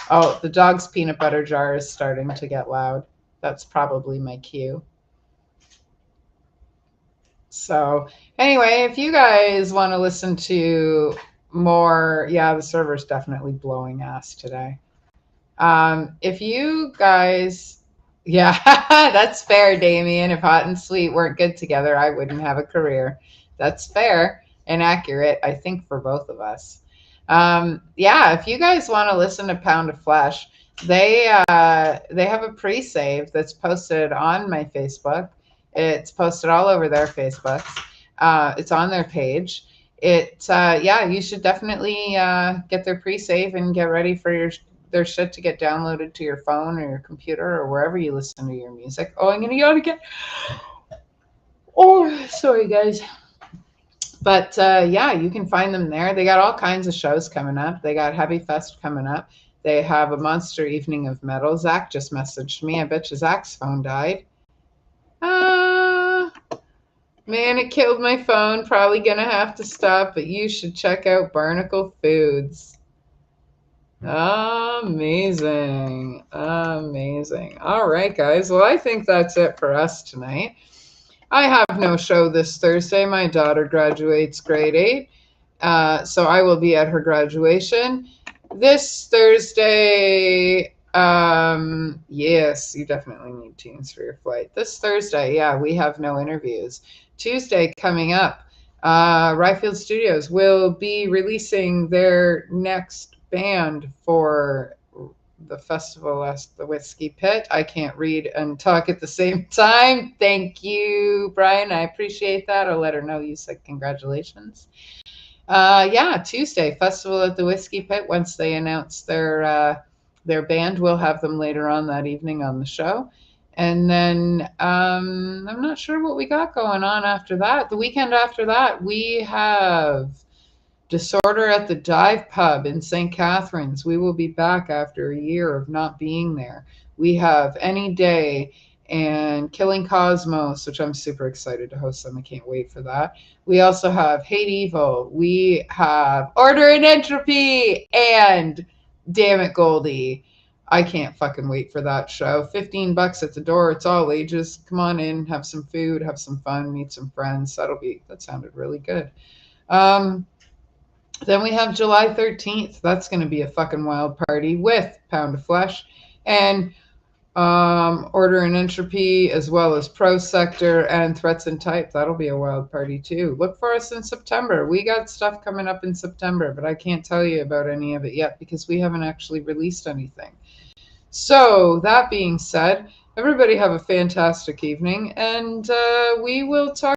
Oh, the dog's peanut butter jar is starting to get loud. That's probably my cue. So anyway, if you guys want to listen to more, yeah, the server's definitely blowing ass today. If you guys, yeah, that's fair, Damien. If hot and sweet weren't good together, I wouldn't have a career. That's fair and accurate, I think, for both of us. Yeah, if you guys want to listen to Pound of Flesh, they have a pre-save that's posted on my Facebook. It's posted all over their Facebooks. It's on their page. Yeah, you should definitely get their pre-save and get ready for their shit to get downloaded to your phone or your computer or wherever you listen to your music. Oh, I'm gonna yawn again. Oh, sorry, guys. But yeah, you can find them there. They got all kinds of shows coming up. They got Heavy Fest coming up. They have a Monster Evening of Metal. Zach just messaged me. I bet you Zach's phone died. Man, it killed my phone. Probably gonna have to stop, but you should check out Barnacle Foods. Amazing. Amazing. All right, guys. Well, I think that's it for us tonight. I have no show this Thursday. My daughter graduates grade 8. So I will be at her graduation. This Thursday, yes, you definitely need tunes for your flight. This Thursday, yeah, we have no interviews. Tuesday coming up, Ryfield Studios will be releasing their next band for the festival as the Whiskey Pit. I can't read and talk at the same time. Thank you, Brian. I appreciate that. I'll let her know you said congratulations. Yeah, Tuesday, Festival at the Whiskey Pit. Once they announce their band, we'll have them later on that evening on the show. And then I'm not sure what we got going on after that. The weekend after that, we have Disorder at the Dive Pub in St. Catharines. We will be back after a year of not being there. We have Any Day and Killing Cosmos, which I'm super excited to host them. I can't wait for that. We also have Hate Evil. We have Order and Entropy and Damn It Goldie. I can't fucking wait for that show. $15 at the door. It's all ages. Come on in, have some food, have some fun, meet some friends. That sounded really good. Then we have July 13th. That's going to be a fucking wild party with Pound of Flesh and Order and Entropy, as well as Pro Sector and Threats and Type. That'll be a wild party too. Look for us in September. We got stuff coming up in September, but I can't tell you about any of it yet because we haven't actually released anything. So that being said, everybody have a fantastic evening, and we will talk